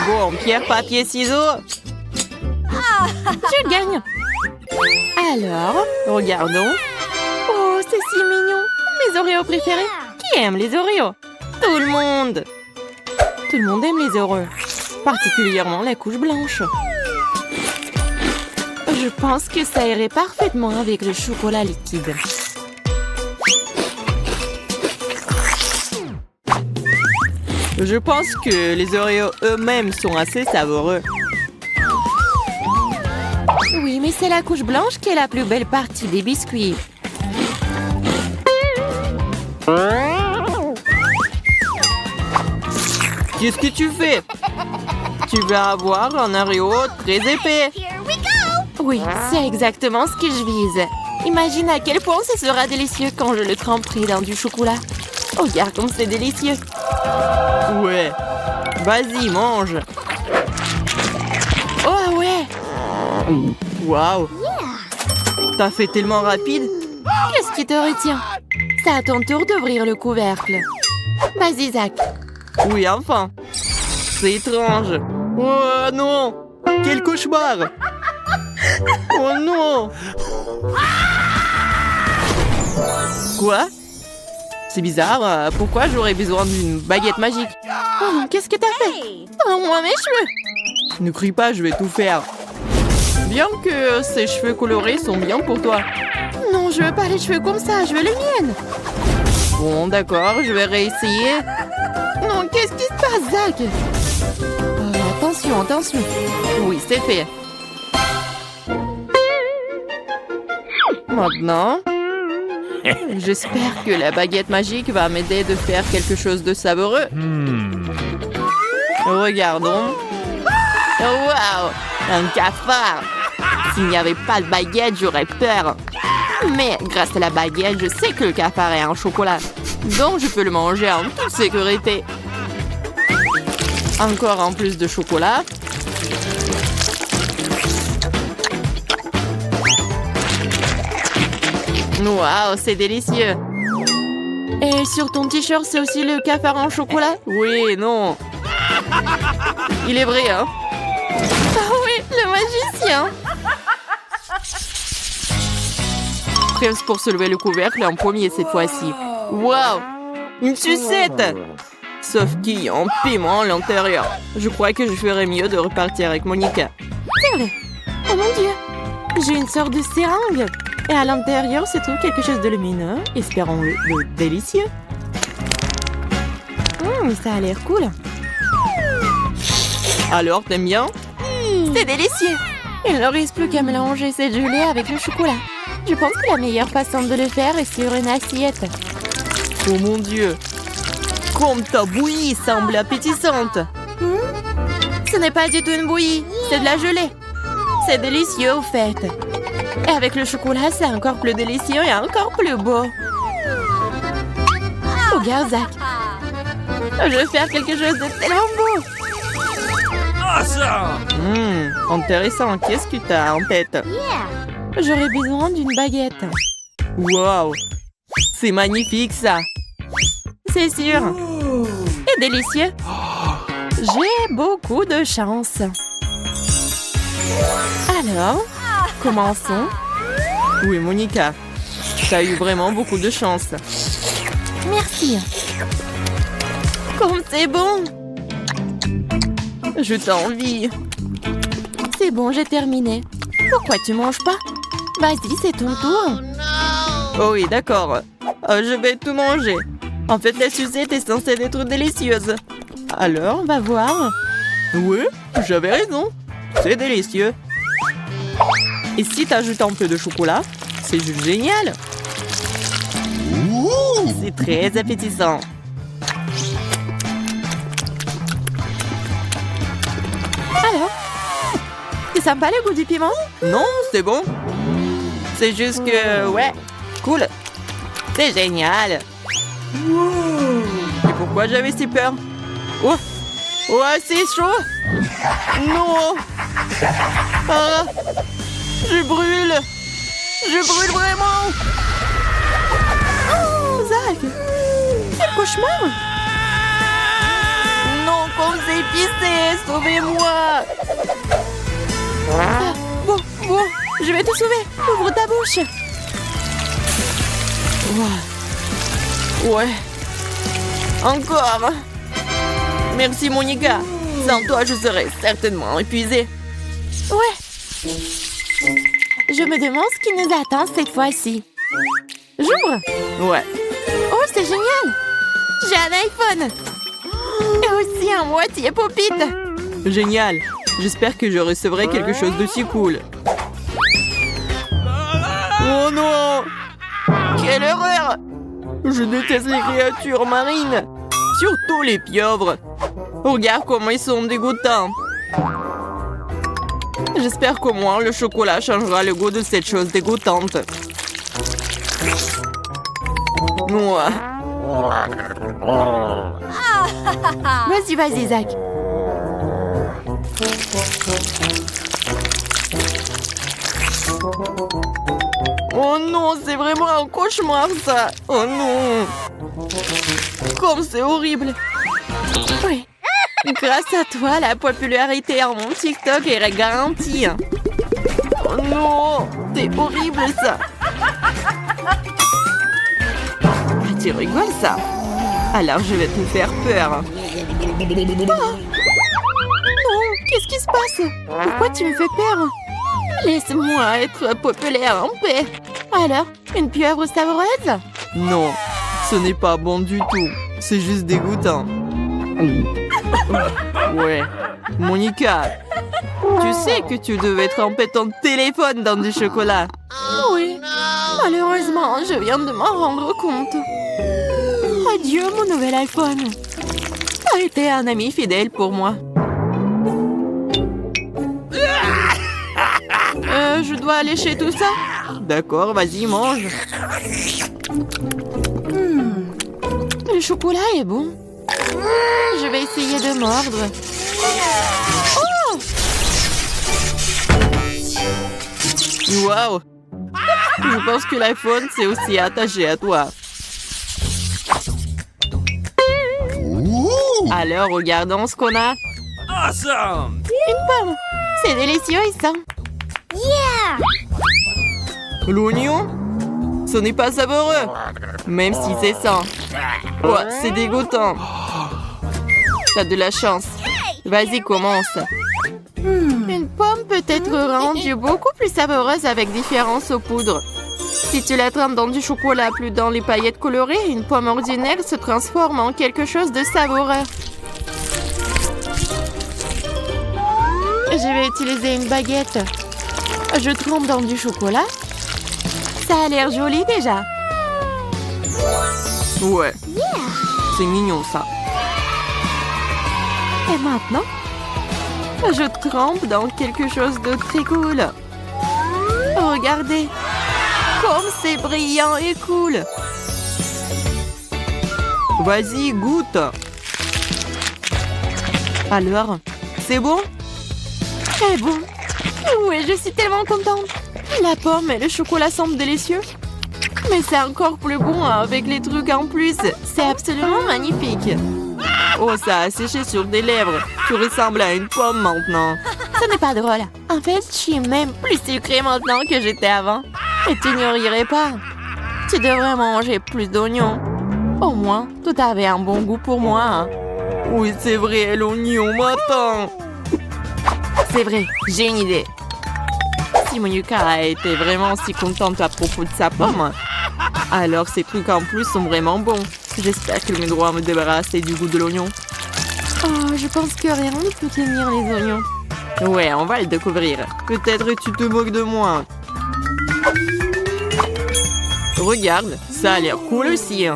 Bon, pierre, papier, ciseaux. Je gagne. Alors, regardons. Oh, c'est si mignon. Mes Oreos préférés. Qui aime les Oreos? Tout le monde. Tout le monde aime les Oreos. Particulièrement la couche blanche. Je pense que ça irait parfaitement avec le chocolat liquide. Je pense que les Oreos eux-mêmes sont assez savoureux. Oui, mais c'est la couche blanche qui est la plus belle partie des biscuits. Qu'est-ce que tu fais? Tu vas avoir un Oreo très épais. Oui, c'est exactement ce que je vise. Imagine à quel point ce sera délicieux quand je le tremperai dans du chocolat. Oh, regarde comme c'est délicieux. Ouais. Vas-y, mange. Oh ouais. Waouh. T'as fait tellement rapide. Qu'est-ce qui te retient? C'est à ton tour d'ouvrir le couvercle. Vas-y, Zach. Oui, enfin. C'est étrange. Oh non. Quel cauchemar. Oh non. Quoi? C'est bizarre. Pourquoi j'aurais besoin d'une baguette magique? Oh, qu'est-ce que t'as fait? Rends-moi mes cheveux. Ne crie pas, je vais tout faire. Bien que ces cheveux colorés sont bien pour toi. Non, je veux pas les cheveux comme ça, je veux les miennes. Bon, d'accord, je vais réessayer. Non, qu'est-ce qui se passe, Zach? Attention, attention. Oui, c'est fait. Maintenant, j'espère que la baguette magique va m'aider de faire quelque chose de savoureux. Regardons. Waouh! Un cafard! S'il n'y avait pas de baguette, j'aurais peur. Mais grâce à la baguette, je sais que le cafard est un chocolat. Donc je peux le manger en toute sécurité. Encore un plus de chocolat. Waouh, c'est délicieux. Et sur ton t-shirt, c'est aussi le cafard en chocolat? Oui, non. Il est vrai, hein? Ah oui, le magicien. Prêt pour se lever le couvercle en premier cette fois-ci. Waouh! Une sucette! Sauf qu'il y a un piment à l'intérieur. Je crois que je ferais mieux de repartir avec Monica. C'est vrai. Oh mon Dieu. J'ai une sorte de seringue. Et à l'intérieur se trouve quelque chose de lumineux. Espérons-le de délicieux. Ça a l'air cool. Alors, t'aimes bien? C'est délicieux. Il ne reste plus qu'à mélanger cette gelée avec le chocolat. Je pense que la meilleure façon de le faire est sur une assiette. Oh mon Dieu! Comme ta bouillie semble appétissante! Ce n'est pas du tout une bouillie, c'est de la gelée. C'est délicieux au fait. Et avec le chocolat, c'est encore plus délicieux et encore plus beau. Regarde, Zach. Je vais faire quelque chose de tellement beau. Intéressant. Qu'est-ce que t'as en tête? J'aurais besoin d'une baguette. Waouh! C'est magnifique, ça! C'est sûr. Et délicieux. J'ai beaucoup de chance. Alors, commençons. Oui, Monica. T'as eu vraiment beaucoup de chance. Merci. Comme c'est bon. Je t'envie. C'est bon, j'ai terminé. Pourquoi tu manges pas? Vas-y, c'est ton tour. Oh oui, d'accord. Je vais tout manger. En fait, la sucette est censée être délicieuse. Alors, On va voir. oui, j'avais raison. C'est délicieux. Et si t'ajoutes un peu de chocolat, c'est juste génial. C'est très appétissant. Alors, c'est sympa le goût du piment? Non, c'est bon. C'est juste que, ouais, cool. C'est génial. Et pourquoi j'avais si peur? Oh, ouais, c'est chaud. Non. Ah, je brûle. Je brûle vraiment. Oh, Zach, quel cauchemar. Non, Sauvez-moi! Ah, bon, je vais te sauver. Ouvre ta bouche. Ouais. Encore. Merci, Monica. Sans toi, je serais certainement épuisée. Ouais. Je me demande ce qui nous attend cette fois-ci. J'ouvre. Ouais. Oh, c'est génial. J'ai un iPhone. Et aussi un moitié pop-it. Génial. J'espère que je recevrai quelque chose d'aussi cool. Oh non! Quelle horreur! Je déteste les créatures marines. Surtout les pieuvres. Regarde comment ils sont dégoûtants. J'espère qu'au moins le chocolat changera le goût de cette chose dégoûtante. Ouais. Vas-y, Zach. Oh non, c'est vraiment un cauchemar, ça. Oh non. Comme c'est horrible. Oui. Grâce à toi, la popularité en mon TikTok est garantie. Oh non, c'est horrible, ça. Ah, tu rigoles, ça. Alors, je vais te faire peur. Oh. Non, qu'est-ce qui se passe? Pourquoi tu me fais peur? Laisse-moi être populaire en paix. Alors, une pieuvre savoureuse? Non, ce n'est pas bon du tout. C'est juste dégoûtant. Ouais. Monica, tu sais que tu devais tremper ton téléphone dans du chocolat. Oui. Malheureusement, je viens de m'en rendre compte. Adieu, mon nouvel iPhone. Tu as été un ami fidèle pour moi. Je dois lécher tout ça? D'accord, vas-y, mange. Le chocolat est bon. Je vais essayer de mordre. Oh! Wow! Je pense que l'iPhone s'est aussi attaché à toi. Alors, regardons ce qu'on a. Awesome! Une pomme. C'est délicieux, ça. L'oignon? Ce n'est pas savoureux. Même si c'est ça. Ouais, c'est dégoûtant. T'as de la chance. Vas-y, commence. Une pomme peut être rendue beaucoup plus savoureuse avec différentes saupoudres. Si tu la trempes dans du chocolat plus dans les paillettes colorées, une pomme ordinaire se transforme en quelque chose de savoureux. Je vais utiliser une baguette. Je trempe dans du chocolat. Ça a l'air joli déjà. Ouais. C'est mignon ça. Et maintenant, je trempe dans quelque chose de très cool. Regardez. Comme c'est brillant et cool. Vas-y, goûte. Alors, c'est bon? C'est bon. Oui, je suis tellement contente. La pomme et le chocolat semblent délicieux. Mais c'est encore plus bon avec les trucs en plus. C'est absolument magnifique. Oh, ça a séché sur tes lèvres. Tu ressembles à une pomme maintenant. Ce n'est pas drôle. En fait, je suis même plus sucrée maintenant que j'étais avant. Et tu n'y rirais pas. Tu devrais manger plus d'oignons. Au moins, tout avait un bon goût pour moi. Hein. Oui, c'est vrai, l'oignon m'attend. C'est vrai, j'ai une idée. Si Monica a été vraiment si contente à propos de sa pomme, alors ces trucs en plus sont vraiment bons. J'espère qu'elle me doit me débarrasser du goût de l'oignon. Oh, je pense que rien ne peut tenir les oignons. Ouais, on va le découvrir. Peut-être tu te moques de moi. Regarde, ça a l'air cool aussi.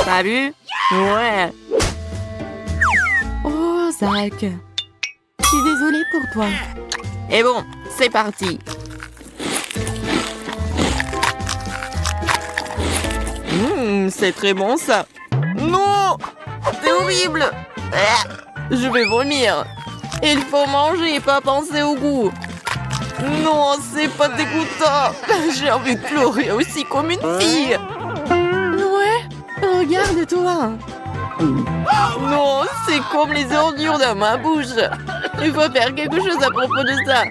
T'as vu? Ouais. Oh, Zach. Je suis désolée pour toi. Et bon, c'est parti. C'est très bon ça. Non! C'est horrible. Je vais vomir. Il faut manger et pas penser au goût. Non, c'est pas dégoûtant. J'ai envie de pleurer aussi comme une fille. Ouais, regarde-toi. Non, c'est comme les ordures dans ma bouche. Il faut faire quelque chose à propos de ça.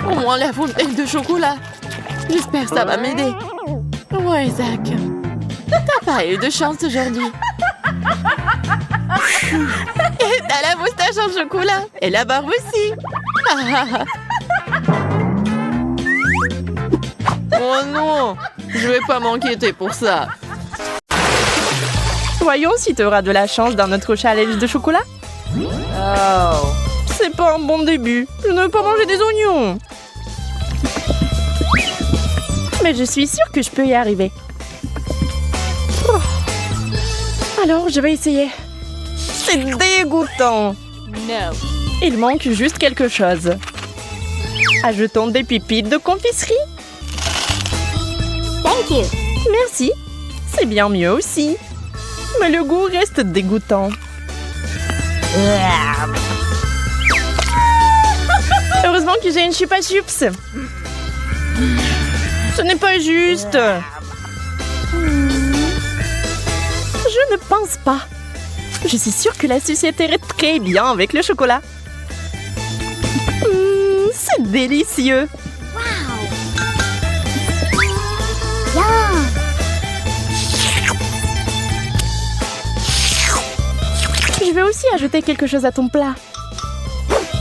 Au moins la fontaine de chocolat. J'espère que ça va m'aider. Ouais, Zach. T'as pas eu de chance aujourd'hui. Et t'as la moustache en chocolat. Et la barbe aussi. Oh non, je vais pas m'inquiéter pour ça. Voyons si tu auras de la chance dans notre challenge de chocolat. Oh. C'est pas un bon début. Je ne veux pas manger des oignons. Mais je suis sûre que je peux y arriver. Oh. Alors, je vais essayer. C'est dégoûtant. No. Il manque juste quelque chose. Ajoutons des pépites de confiserie. Thank you. Merci. C'est bien mieux aussi. Mais le goût reste dégoûtant. Heureusement que j'ai une chupa chups. Ce n'est pas juste. Je ne pense pas. Je suis sûre que la société irait très bien avec le chocolat. C'est délicieux. Je vais aussi ajouter quelque chose à ton plat.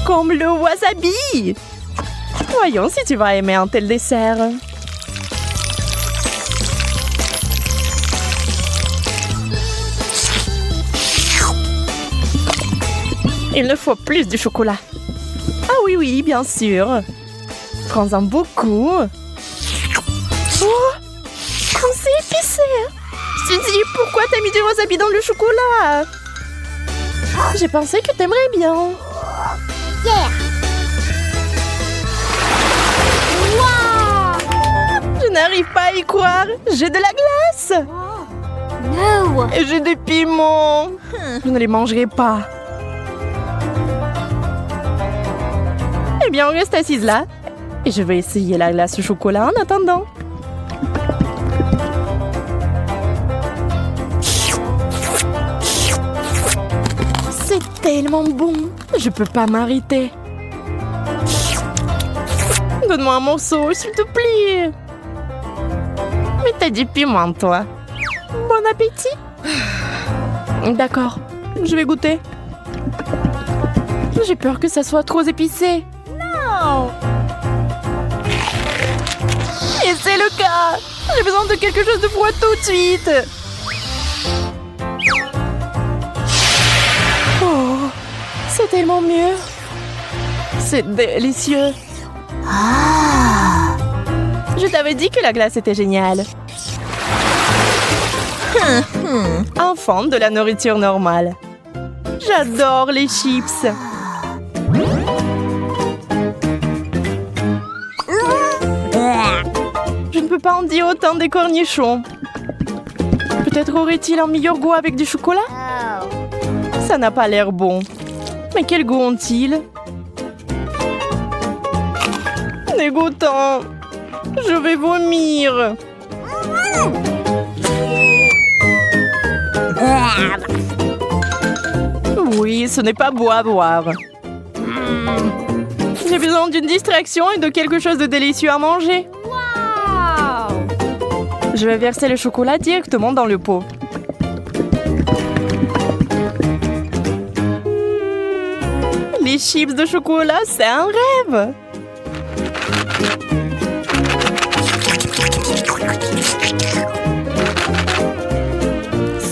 Comme le wasabi. Voyons si tu vas aimer un tel dessert. Il ne faut plus de chocolat. Ah oui, oui, bien sûr. Prends-en beaucoup. Oh, quand c'est épicé. Suzy, pourquoi t'as mis du wasabi dans le chocolat? J'ai pensé que t'aimerais bien. Yeah. Wow. Je n'arrive pas à y croire. J'ai de la glace. No. Et j'ai des piments. Je ne les mangerai pas. Eh bien, on reste assise là. Et je vais essayer la glace au chocolat en attendant. C'est tellement bon. Je peux pas m'arrêter. Donne-moi un morceau, s'il te plaît. Mais t'as du piment, toi. Bon appétit. D'accord, je vais goûter. J'ai peur que ça soit trop épicé. Non. Et c'est le cas. J'ai besoin de quelque chose de froid tout de suite. Oh, c'est tellement mieux. C'est délicieux. Je t'avais dit que la glace était géniale. Enfant de la nourriture normale. J'adore les chips. Je ne peux pas en dire autant des cornichons. Peut-être aurait-il un meilleur goût avec du chocolat? Ça n'a pas l'air bon. Mais quel goût ont-ils? Dégoûtant. Je vais vomir. Oui, ce n'est pas beau à boire. J'ai besoin d'une distraction et de quelque chose de délicieux à manger. Je vais verser le chocolat directement dans le pot. Les chips de chocolat, c'est un rêve.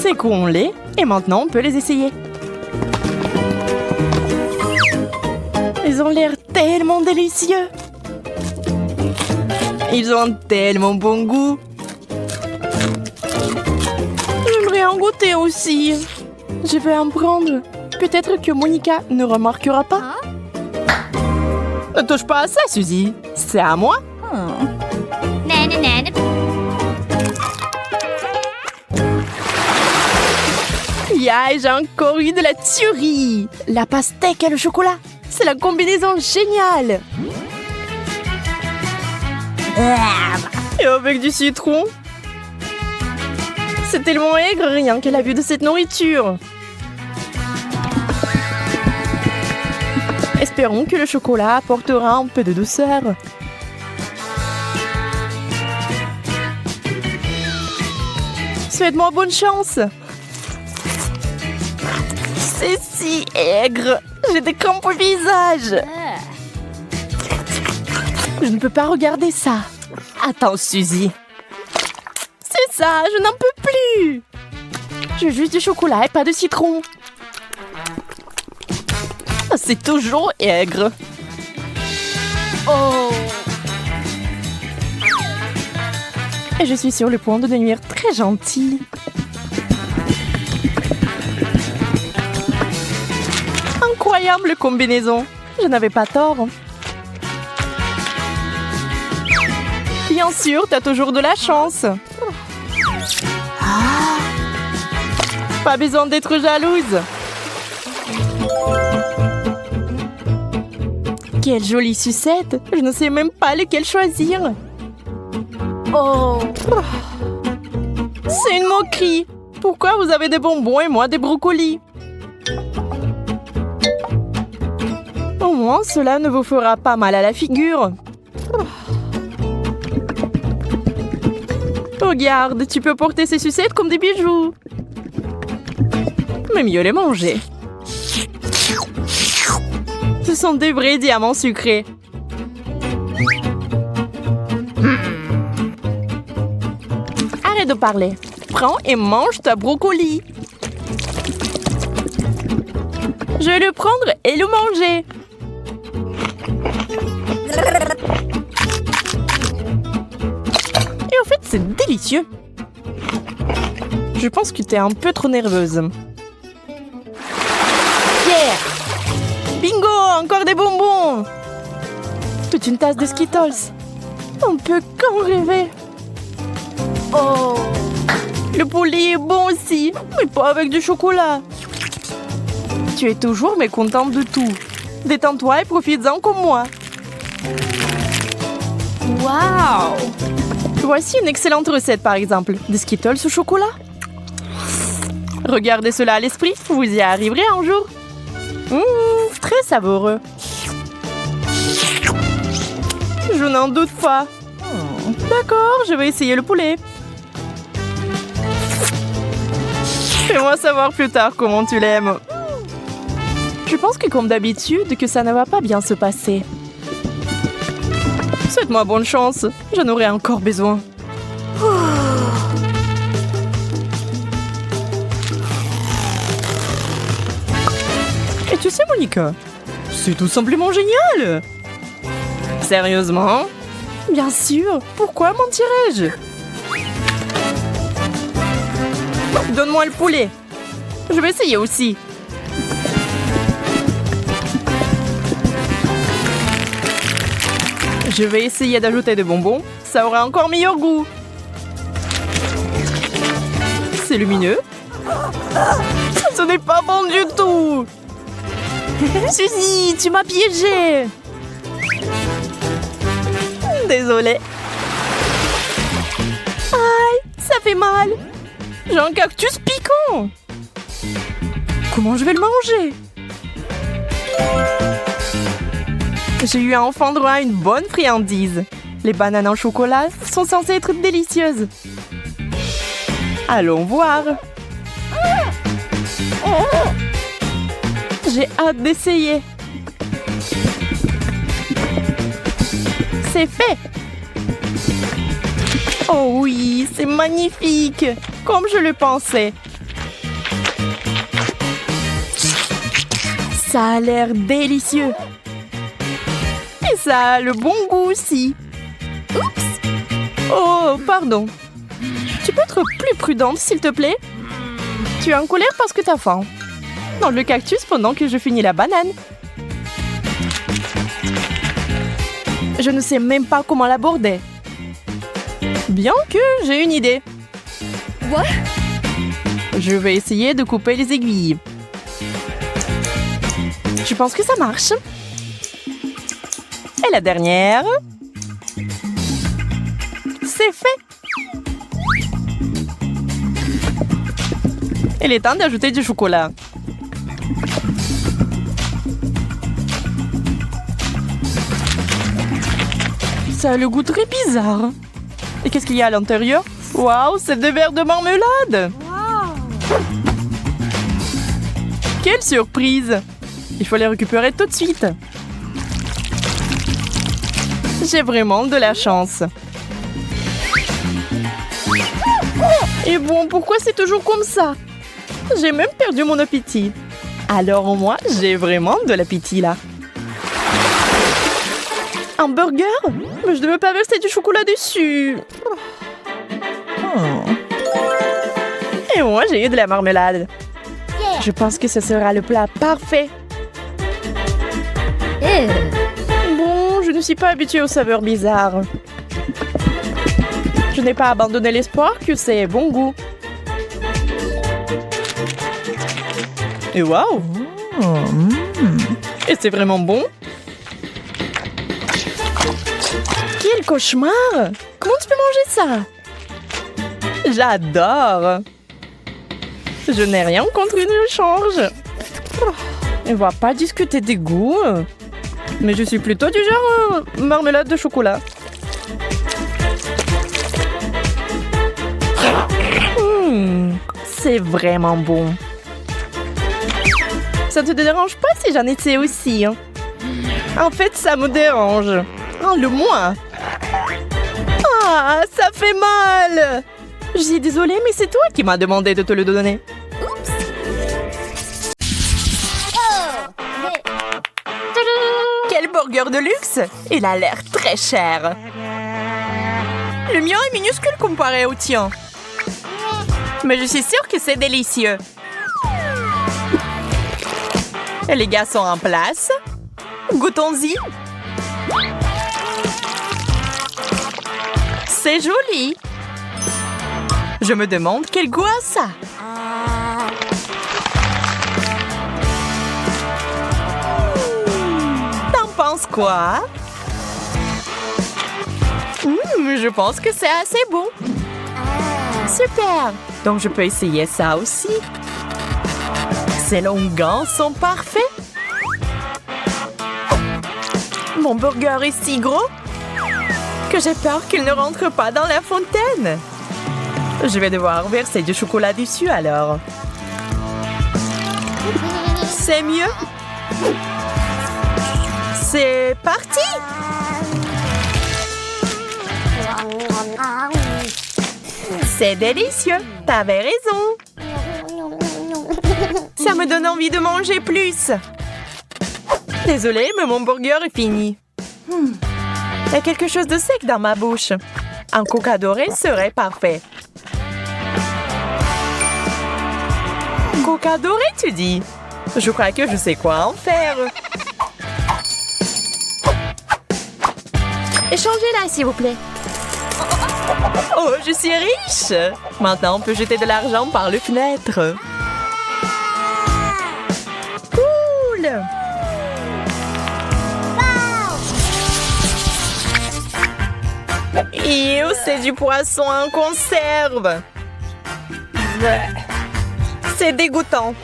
Secouons-les et maintenant on peut les essayer. Ils ont l'air tellement délicieux. Ils ont un tellement bon goût. J'aimerais en goûter aussi. Je vais en prendre. Peut-être que Monica ne remarquera pas. Ne touche pas à ça, Suzy. C'est à moi. Yeah, j'ai encore eu de la tuerie. La pastèque et le chocolat. C'est la combinaison géniale. Et avec du citron. C'est tellement aigre rien que la vue de cette nourriture. Espérons que le chocolat apportera un peu de douceur. Souhaite-moi bonne chance. C'est si aigre. J'ai des crampes au visage. Je ne peux pas regarder ça. Attends, Suzy. C'est ça, je n'en peux plus. Je veux juste du chocolat et pas de citron. C'est toujours aigre. Oh. Et je suis sur le point de devenir très gentille. Incroyable combinaison. Je n'avais pas tort. Bien sûr, t'as toujours de la chance. Pas besoin d'être jalouse. Quelle jolie sucette. Je ne sais même pas lequel choisir. Oh. C'est une moquerie. Pourquoi vous avez des bonbons et moi des brocolis? Au moins, cela ne vous fera pas mal à la figure. Regarde, tu peux porter ces sucettes comme des bijoux. Mais mieux les manger. Ce sont des vrais diamants sucrés. Arrête de parler. Prends et mange ta brocoli. Je vais le prendre et le manger. Et au fait, c'est délicieux. Je pense que t'es un peu trop nerveuse. Yeah! Bingo! Encore des bonbons! Toute une tasse de Skittles. On peut qu'en rêver. Oh! Le poulet est bon aussi, mais pas avec du chocolat. Tu es toujours mécontente de tout. Détends-toi et profites-en comme moi. Waouh! Voici une excellente recette par exemple. Des Skittles au chocolat. Regardez cela à l'esprit, vous y arriverez un jour. Très savoureux. Je n'en doute pas. D'accord, je vais essayer le poulet. Fais-moi savoir plus tard comment tu l'aimes. Je pense que comme d'habitude, que ça ne va pas bien se passer. Souhaite-moi bonne chance, j'en aurai encore besoin. Et tu sais, Monica, c'est tout simplement génial. Sérieusement? Bien sûr, pourquoi mentirais-je? Donne-moi le poulet. Je vais essayer aussi. Je vais essayer d'ajouter des bonbons. Ça aura encore meilleur goût. C'est lumineux. Ce n'est pas bon du tout. Suzy, tu m'as piégée. Désolée. Aïe, ça fait mal. J'ai un cactus piquant. Comment je vais le manger? J'ai eu enfin droit à une bonne friandise. Les bananes en chocolat sont censées être délicieuses. Allons voir. J'ai hâte d'essayer. C'est fait. Oh oui, c'est magnifique. Comme je le pensais. Ça a l'air délicieux. Et ça a le bon goût aussi. Oups. Oh, pardon. Tu peux être plus prudente, s'il te plaît? Tu es en colère parce que t'as faim. Dans le cactus pendant que je finis la banane. Je ne sais même pas comment l'aborder. Bien que j'ai une idée. What? Je vais essayer de couper les aiguilles. Je pense que ça marche. Et la dernière. C'est fait. Il est temps d'ajouter du chocolat. Ça a le goût très bizarre. Et qu'est-ce qu'il y a à l'intérieur? Waouh, c'est des verres de marmelade! Quelle surprise! Il faut les récupérer tout de suite. J'ai vraiment de la chance. Et bon, pourquoi c'est toujours comme ça? J'ai même perdu mon appétit. Alors moi, j'ai vraiment de l'appétit là. Un burger? Mais je ne veux pas verser du chocolat dessus. Oh. Et moi, j'ai eu de la marmelade. Je pense que ce sera le plat parfait. Bon, je ne suis pas habituée aux saveurs bizarres. Je n'ai pas abandonné l'espoir que c'est bon goût. Et waouh! Et c'est vraiment bon? Quel cauchemar! Comment tu peux manger ça? J'adore! Je n'ai rien contre une change. On va pas discuter des goûts. Mais je suis plutôt du genre marmelade de chocolat. C'est vraiment bon. Ça te dérange pas si j'en étais aussi? Hein? En fait, ça me dérange. Oh, le moins. Ah, ça fait mal. Je suis désolée, mais c'est toi qui m'as demandé de te le donner. Quel burger de luxe! Il a l'air très cher. Le mien est minuscule comparé au tien. Mais je suis sûre que c'est délicieux. Et les gars sont en place. Goûtons-y. C'est joli. Je me demande quel goût a ça. T'en penses quoi? Je pense que c'est assez bon. Super. Donc je peux essayer ça aussi. Ces longueurs sont parfaits. Mon burger est si gros que j'ai peur qu'il ne rentre pas dans la fontaine. Je vais devoir verser du chocolat dessus alors. C'est mieux. C'est parti. C'est délicieux. T'avais raison. Ça me donne envie de manger plus. Désolée, mais mon burger est fini. Il y a quelque chose de sec dans ma bouche. Un coca doré serait parfait. Coca doré, tu dis? Je crois que je sais quoi en faire. Échangez-la, s'il vous plaît. Oh, je suis riche! Maintenant, on peut jeter de l'argent par les fenêtres. Cool! Ew, c'est du poisson en conserve. C'est dégoûtant.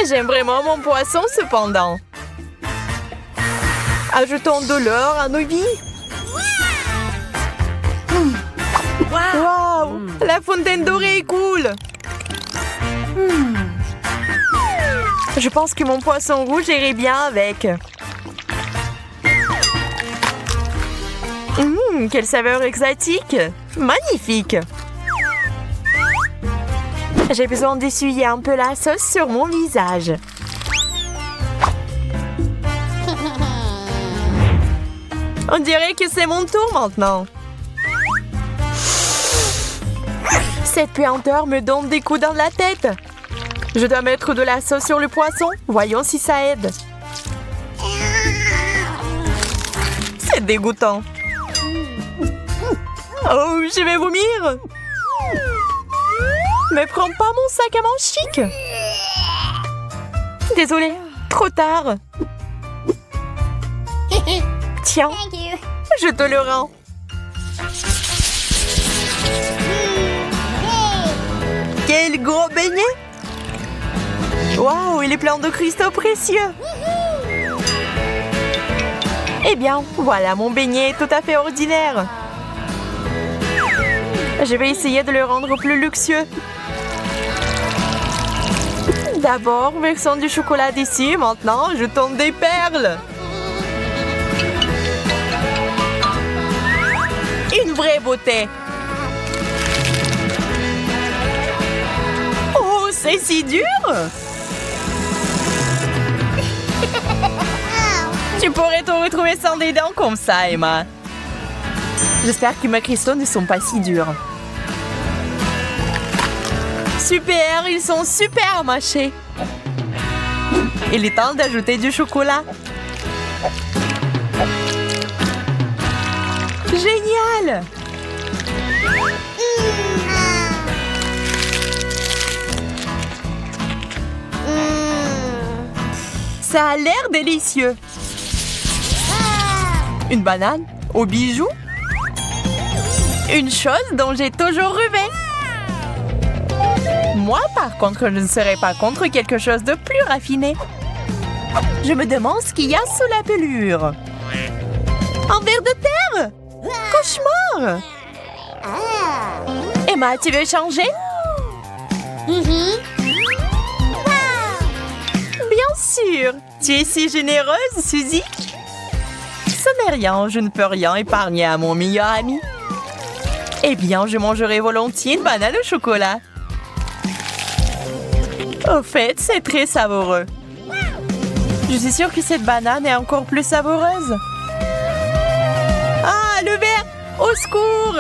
J'aime vraiment mon poisson cependant. Ajoutons de l'or à nos vies. Wow! La fontaine dorée est cool. Je pense que mon poisson rouge irait bien avec. Quelle saveur exotique! Magnifique! J'ai besoin d'essuyer un peu la sauce sur mon visage. On dirait que c'est mon tour maintenant. Cette puanteur me donne des coups dans la tête. Je dois mettre de la sauce sur le poisson. Voyons si ça aide. C'est dégoûtant. Oh, je vais vomir. Mais prends pas mon sac à main chic. Désolée, trop tard. Tiens, je te le rends. Quel gros beignet! Waouh, il est plein de cristaux précieux! Eh bien, voilà mon beignet tout à fait ordinaire. Je vais essayer de le rendre plus luxueux. D'abord, versons du chocolat dessus, maintenant jetons des perles. Une vraie beauté. Oh, c'est si dur! Tu pourrais te retrouver sans des dents comme ça, Emma. J'espère que mes cristaux ne sont pas si durs. Super, ils sont super mâchés. Il est temps d'ajouter du chocolat. Génial! Ça a l'air délicieux. Une banane aux bijoux? Une chose dont j'ai toujours rêvé. Moi, par contre, je ne serais pas contre quelque chose de plus raffiné. Je me demande ce qu'il y a sous la pelure. Un ver de terre? Cauchemar! Emma, tu veux changer? Bien sûr! Tu es si généreuse, Suzy! Ce n'est rien, je ne peux rien épargner à mon meilleur ami. Eh bien, je mangerai volontiers une banane au chocolat. Au fait, c'est très savoureux. Je suis sûre que cette banane est encore plus savoureuse. Ah, le verre! Au secours!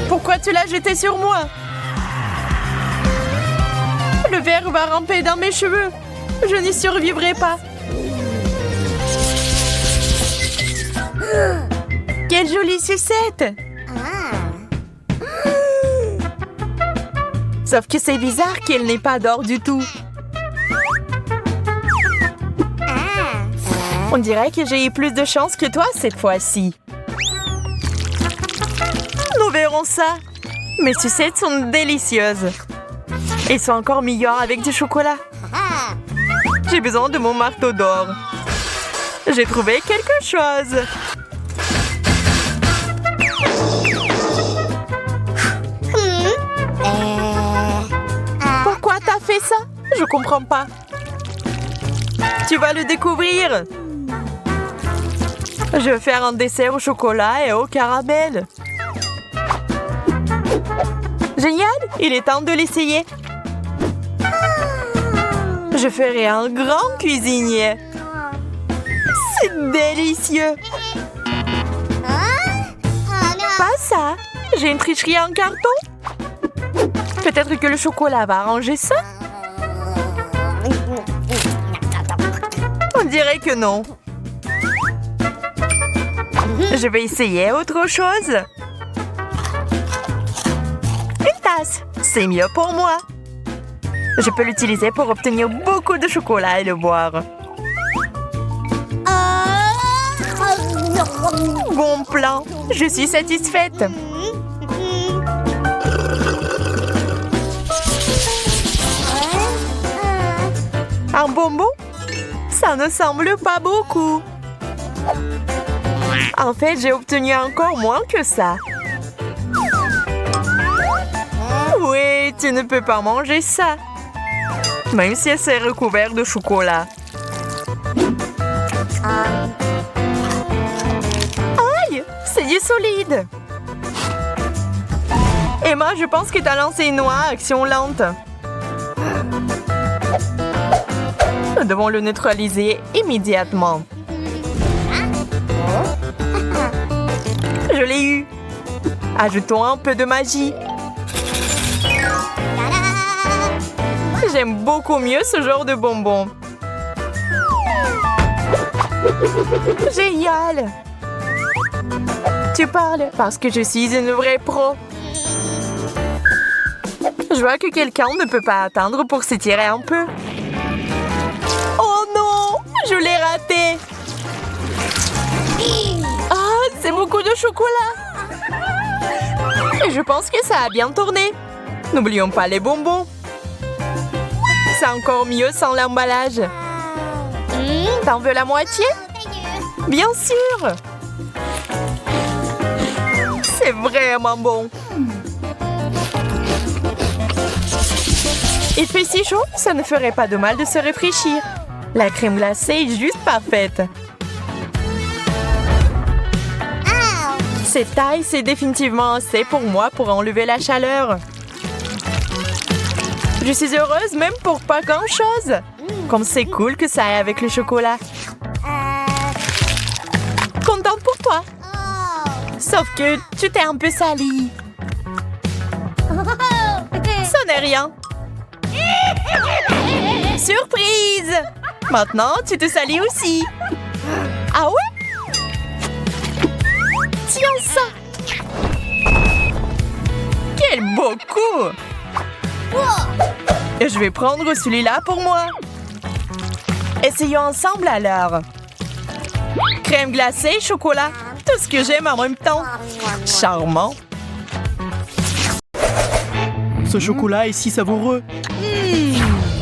Pourquoi tu l'as jeté sur moi? Le verre va ramper dans mes cheveux. Je n'y survivrai pas. Quelle jolie sucette! Sauf que c'est bizarre qu'elle n'ait pas d'or du tout. On dirait que j'ai eu plus de chance que toi cette fois-ci. Nous verrons ça. Mes sucettes sont délicieuses. Elles sont encore meilleures avec du chocolat. J'ai besoin de mon marteau d'or. J'ai trouvé quelque chose. Pourquoi t'as fait ça? Je comprends pas. Tu vas le découvrir. Je vais faire un dessert au chocolat et au caramel. Génial! Il est temps de l'essayer. Je ferai un grand cuisinier. C'est délicieux. Pas ça. J'ai une tricherie en carton. Peut-être que le chocolat va arranger ça. On dirait que non. Je vais essayer autre chose. Une tasse. C'est mieux pour moi. Je peux l'utiliser pour obtenir beaucoup de chocolat et le boire. Bon plan. Je suis satisfaite. Un bonbon? Ça ne semble pas beaucoup. En fait, j'ai obtenu encore moins que ça. Oui, tu ne peux pas manger ça. Même si c'est recouvert de chocolat. Aïe! C'est du solide. Emma, je pense que tu as lancé une noix à action lente. Nous devons le neutraliser immédiatement. Je l'ai eu. Ajoutons un peu de magie. J'aime beaucoup mieux ce genre de bonbons. Génial! Tu parles parce que je suis une vraie pro. Je vois que quelqu'un ne peut pas attendre pour s'étirer un peu. Oh non! Je l'ai raté! Ah, c'est beaucoup de chocolat! Et je pense que ça a bien tourné. N'oublions pas les bonbons. C'est encore mieux sans l'emballage. T'en veux la moitié? Bien sûr! C'est vraiment bon. Il fait si chaud, ça ne ferait pas de mal de se réfléchir. La crème glacée est juste parfaite. Cette taille, c'est définitivement assez pour moi pour enlever la chaleur. Je suis heureuse même pour pas grand-chose. Comme c'est cool que ça aille avec le chocolat. Contente pour toi. Sauf que tu t'es un peu salie. Ça n'est rien. Surprise! Maintenant, tu te salis aussi. Ah ouais? Tiens ça! Quel beau coup! Et je vais prendre celui-là pour moi. Essayons ensemble alors. Crème glacée, chocolat. Tout ce que j'aime en même temps. Charmant. Ce chocolat est si savoureux.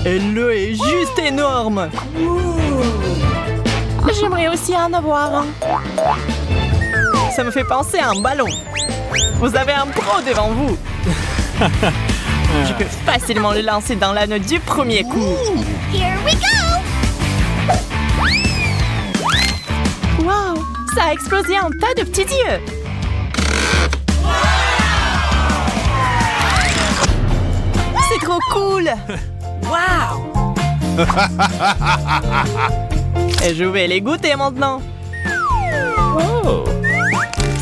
Et le est juste énorme. J'aimerais aussi en avoir un. Ça me fait penser à un ballon. Vous avez un pro devant vous. Je peux facilement le lancer dans l'anneau du premier coup. Here we go! Wow! Ça a explosé en tas de petits yeux. C'est trop cool! Wow! Et je vais les goûter maintenant. Oh!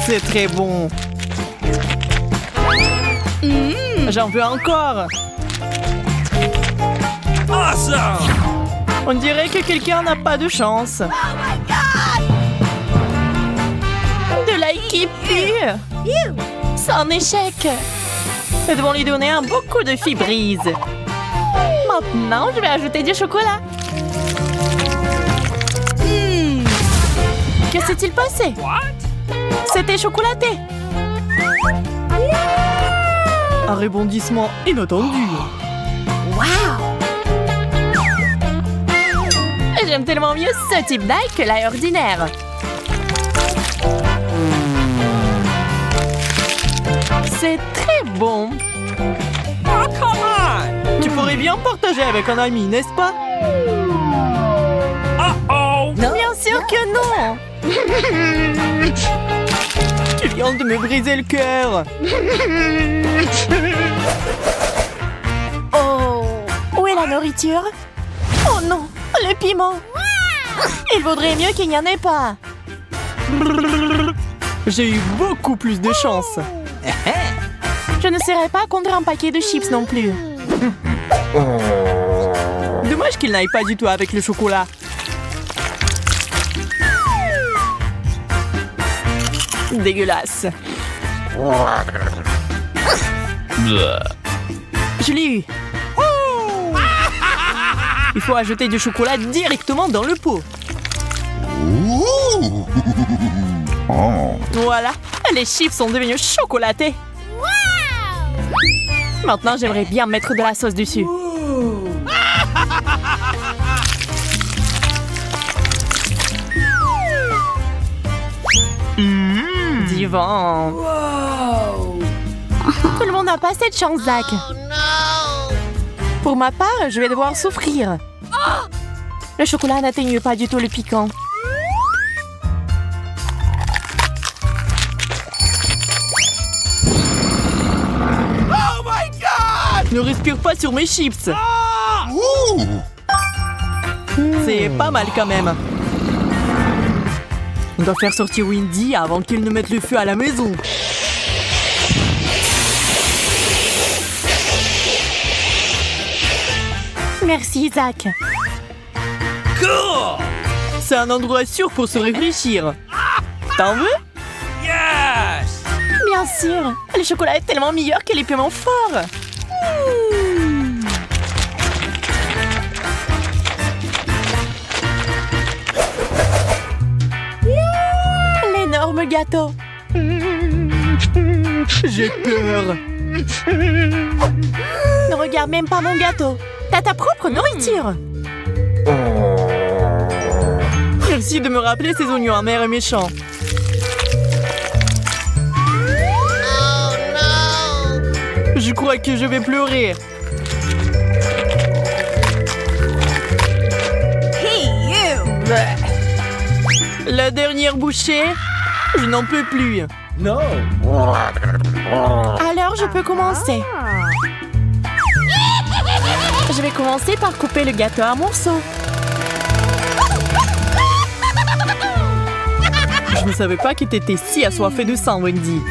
C'est très bon. J'en veux encore. Awesome! On dirait que quelqu'un n'a pas de chance. De l'ail qui pue. C'est un échec. Nous devons lui donner un beau coup de fibrise. Maintenant, je vais ajouter du chocolat. Que s'est-il passé? C'était chocolaté. Un rebondissement inattendu. J'aime tellement mieux ce type d'ail que l'ail ordinaire. C'est très bon. Tu pourrais bien partager avec un ami, n'est-ce pas? Bien sûr que non. Tu viens de me briser le cœur. Oh, où est la nourriture? Oh non, le piment. Il vaudrait mieux qu'il n'y en ait pas. J'ai eu beaucoup plus de chance. Je ne serais pas contre un paquet de chips non plus. Dommage qu'il n'aille pas du tout avec le chocolat. Dégueulasse. Je l'ai eu. Il faut ajouter du chocolat directement dans le pot. Voilà, les chips sont devenus chocolatés. Maintenant, j'aimerais bien mettre de la sauce dessus. Divin. Tout le monde n'a pas cette chance, Zach. Pour ma part, je vais devoir souffrir. Le chocolat n'atteigne pas du tout le piquant. Ne respire pas sur mes chips. C'est pas mal quand même. On doit faire sortir Windy avant qu'il ne mette le feu à la maison. Merci, Zach. C'est un endroit sûr pour se réfléchir. T'en veux? Bien sûr. Le chocolat est tellement meilleur que les piments forts. L'énorme gâteau. J'ai peur. Ne regarde même pas mon gâteau. T'as ta propre nourriture. Merci de me rappeler ces oignons amers et méchants. Je crois que je vais pleurer. La dernière bouchée, je n'en peux plus. Alors, je peux commencer. Je vais commencer par couper le gâteau en morceaux. Je ne savais pas que t'étais si assoiffée de sang, Wendy.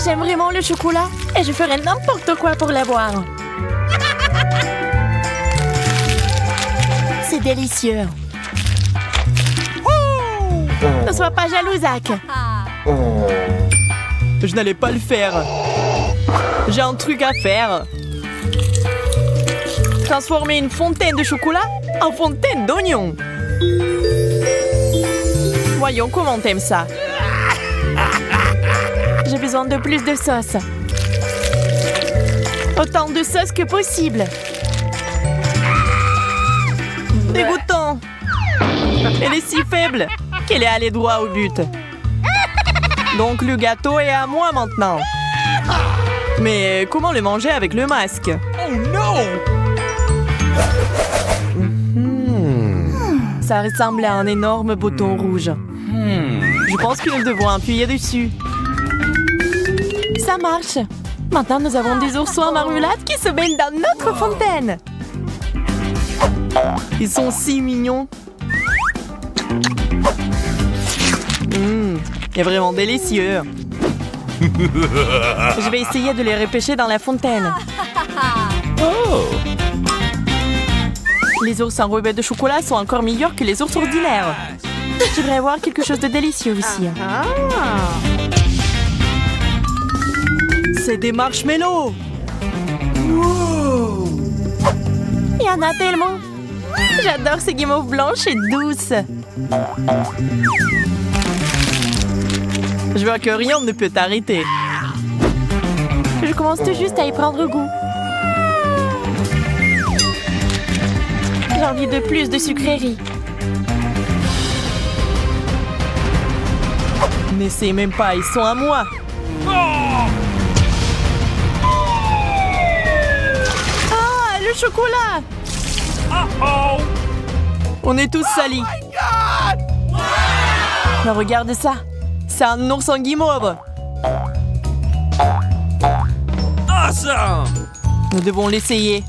J'aime vraiment le chocolat et je ferai n'importe quoi pour l'avoir. C'est délicieux. Ne sois pas jaloux, Zach. Je n'allais pas le faire. J'ai un truc à faire. Transformer une fontaine de chocolat en fontaine d'oignons. Voyons comment t'aimes ça. J'ai besoin de plus de sauce. Autant de sauce que possible. Dégoûtant. Elle est si faible qu'elle est allée droit au but. Donc le gâteau est à moi maintenant. Mais comment le manger avec le masque? Oh non! Ça ressemble à un énorme bouton rouge. Je pense que nous devons appuyer dessus. Ça marche. Maintenant, nous avons des oursons en marmelade qui se baignent dans notre fontaine. Ils sont si mignons. C'est vraiment délicieux. Je vais essayer de les repêcher dans la fontaine. Les ours enrobés de chocolat sont encore meilleurs que les ours ordinaires. J'aimerais avoir quelque chose de délicieux ici. C'est des marshmallows. Il y en a tellement. J'adore ces guimauves blanches et douces. Je vois que rien ne peut t'arrêter. Je commence tout juste à y prendre goût. J'ai envie de plus de sucreries. N'essaie même pas, ils sont à moi. Ah, le chocolat! On est tous salis. Mais regarde ça. C'est un ours en guimauve. Awesome! Nous devons l'essayer.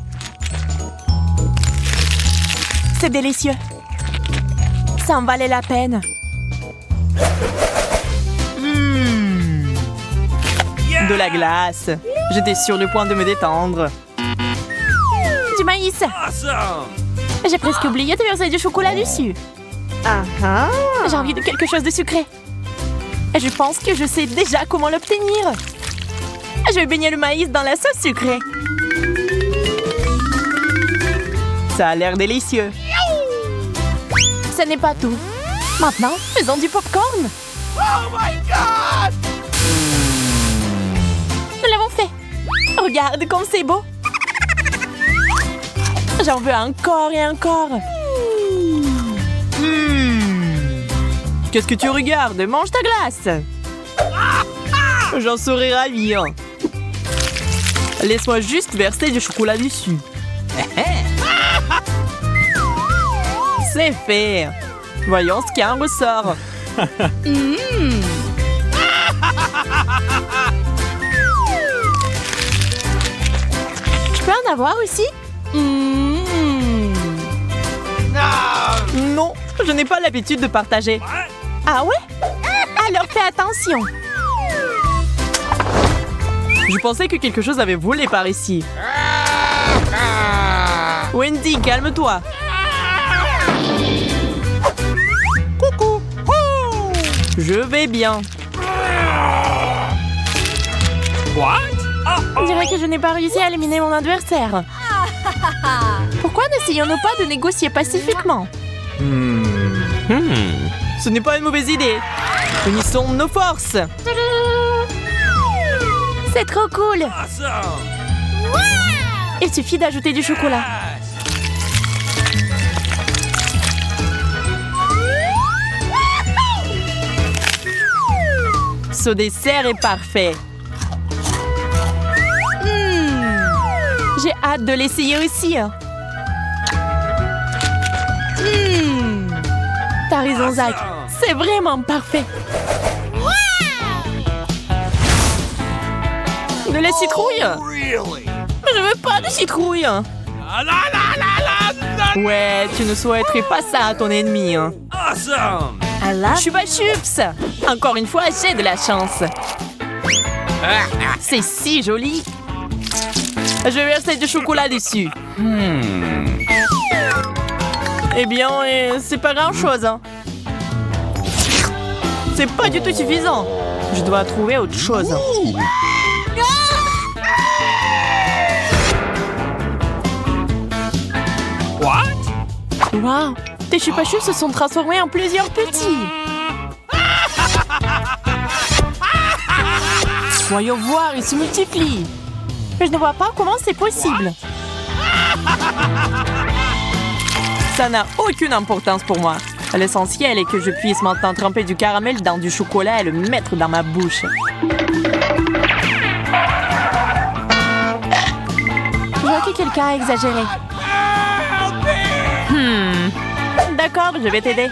C'est délicieux. Ça en valait la peine. De la glace. J'étais sur le point de me détendre. Du maïs. J'ai presque oublié de verser du chocolat dessus. J'ai envie de quelque chose de sucré. Et je pense que je sais déjà comment l'obtenir. Je vais baigner le maïs dans la sauce sucrée. Ça a l'air délicieux. Ce n'est pas tout. Maintenant, faisons du popcorn. Oh my God! Nous l'avons fait. Regarde comme c'est beau. J'en veux encore et encore. Qu'est-ce que tu regardes? Mange ta glace. J'en serais ravie. Laisse-moi juste verser du chocolat dessus. C'est fait. Voyons ce qu'il y a en ressort. Je peux en avoir aussi? Non, je n'ai pas l'habitude de partager. Ah ouais? Alors fais attention. Je pensais que quelque chose avait volé par ici. Wendy, calme-toi. Coucou. Je vais bien. On dirait que je n'ai pas réussi à éliminer mon adversaire. Pourquoi n'essayons-nous pas de négocier pacifiquement? Ce n'est pas une mauvaise idée. Unissons nos forces. C'est trop cool. Awesome! Il suffit d'ajouter du chocolat. Ce dessert est parfait. J'ai hâte de l'essayer aussi. T'as raison, Zach. C'est vraiment parfait. De la citrouille? Really? Je veux pas de citrouille. La la la la la! Ouais, tu ne souhaiterais pas ça à ton ennemi. Awesome! Chupa Chups! Encore une fois, j'ai de la chance. C'est si joli. Je vais verser du chocolat dessus. Eh bien, c'est pas grand-chose. Hein. C'est pas du tout suffisant. Je dois trouver autre chose. What? Wow, tes chupa chups se sont transformés en plusieurs petits. Voyons voir, ils se multiplient. Mais je ne vois pas comment c'est possible. Ça n'a aucune importance pour moi. L'essentiel est que je puisse maintenant tremper du caramel dans du chocolat et le mettre dans ma bouche. Je vois que quelqu'un a exagéré. D'accord, je vais t'aider.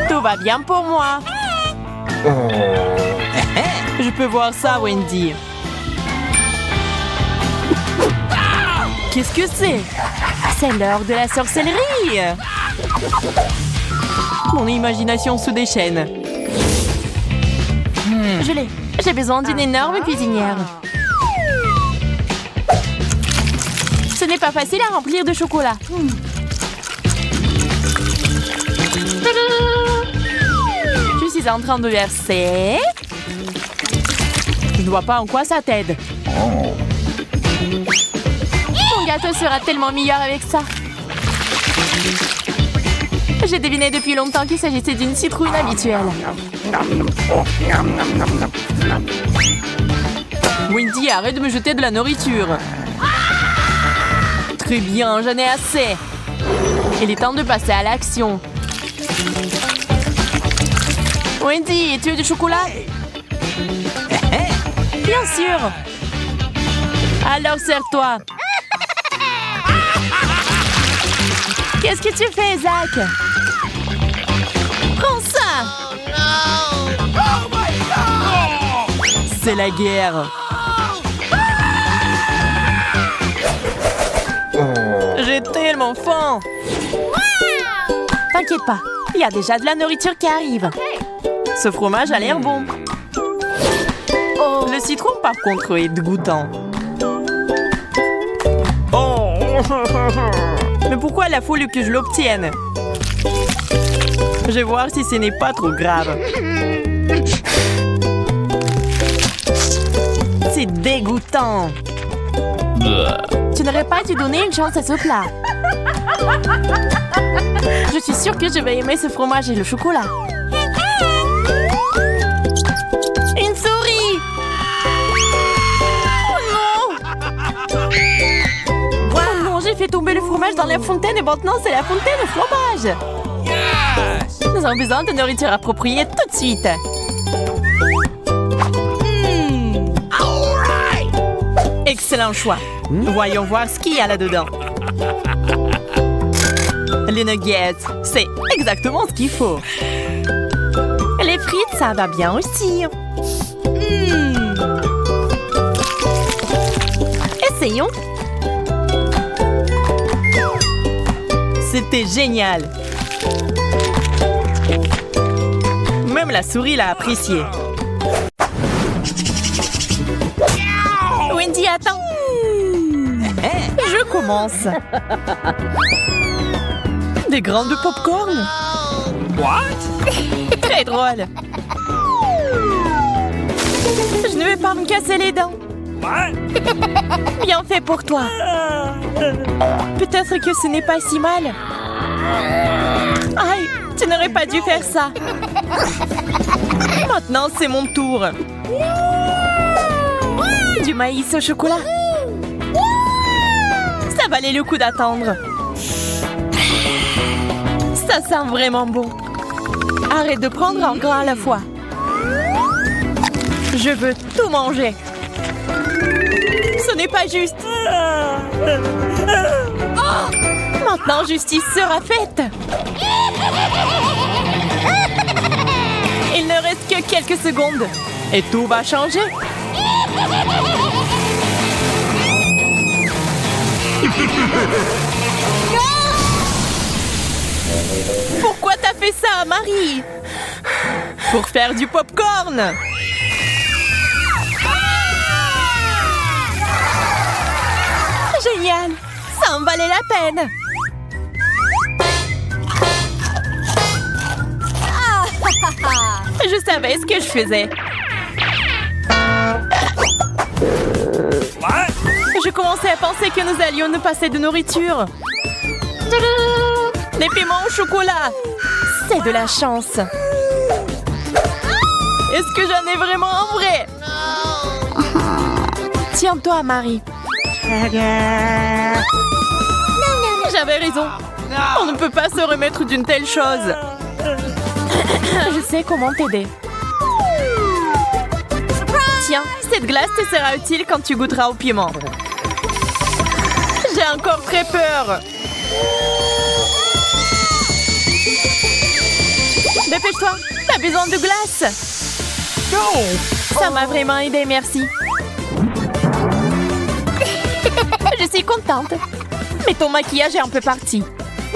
Tout va bien pour moi. Je peux voir ça, Wendy. Qu'est-ce que c'est? C'est l'heure de la sorcellerie. Mon imagination se déchaîne. Je l'ai. J'ai besoin d'une énorme cuisinière. Ce n'est pas facile à remplir de chocolat. Je suis en train de verser. Je ne vois pas en quoi ça t'aide. Mon gâteau sera tellement meilleur avec ça. J'ai deviné depuis longtemps qu'il s'agissait d'une citrouille habituelle. Wendy, arrête de me jeter de la nourriture. Très bien, j'en ai assez. Il est temps de passer à l'action. Wendy, tu veux du chocolat? Bien sûr. Alors serre-toi. Qu'est-ce que tu fais, Zach? Prends ça. Oh my god! C'est la guerre. J'ai tellement faim. T'inquiète pas, il y a déjà de la nourriture qui arrive. Ce fromage a l'air bon. Le citron, par contre, est dégoûtant. Mais pourquoi il a fallu que je l'obtienne? Je vais voir si ce n'est pas trop grave. C'est dégoûtant. Tu n'aurais pas dû donner une chance à ce plat. Je suis sûre que je vais aimer ce fromage et le chocolat. Une souris! Oh non! Oh non, j'ai fait tomber le fromage dans la fontaine et maintenant c'est la fontaine au fromage! Yes! Nous avons besoin de nourriture appropriée tout de suite. Excellent choix. Voyons voir ce qu'il y a là-dedans. Les nuggets, c'est exactement ce qu'il faut. Les frites, ça va bien aussi. Essayons. C'était génial. Même la souris l'a apprécié. Wendy, attends. Je commence. Des grains de popcorn. What? Très drôle. Je ne vais pas me casser les dents. What? Bien fait pour toi. Peut-être que ce n'est pas si mal. Aïe, tu n'aurais pas dû faire ça. Maintenant, c'est mon tour. Du maïs au chocolat. Ça valait le coup d'attendre. Ça sent vraiment bon. Arrête de prendre un grain à la fois. Je veux tout manger. Ce n'est pas juste. Maintenant, justice sera faite. Il ne reste que quelques secondes. Et tout va changer. Pourquoi t'as fait ça, Marie? Pour faire du popcorn. Génial. Ça en valait la peine. Je savais ce que je faisais. What? Je commençais à penser que nous allions nous passer de nourriture. Des piments au chocolat. C'est de la chance. Est-ce que j'en ai vraiment en vrai? Tiens-toi, Marie. J'avais raison. On ne peut pas se remettre d'une telle chose. Je sais comment t'aider. Tiens, cette glace te sera utile quand tu goûteras au piment. J'ai encore très peur. Dépêche-toi, t'as besoin de glace. Ça m'a vraiment aidé, merci. Je suis contente. Mais ton maquillage est un peu parti.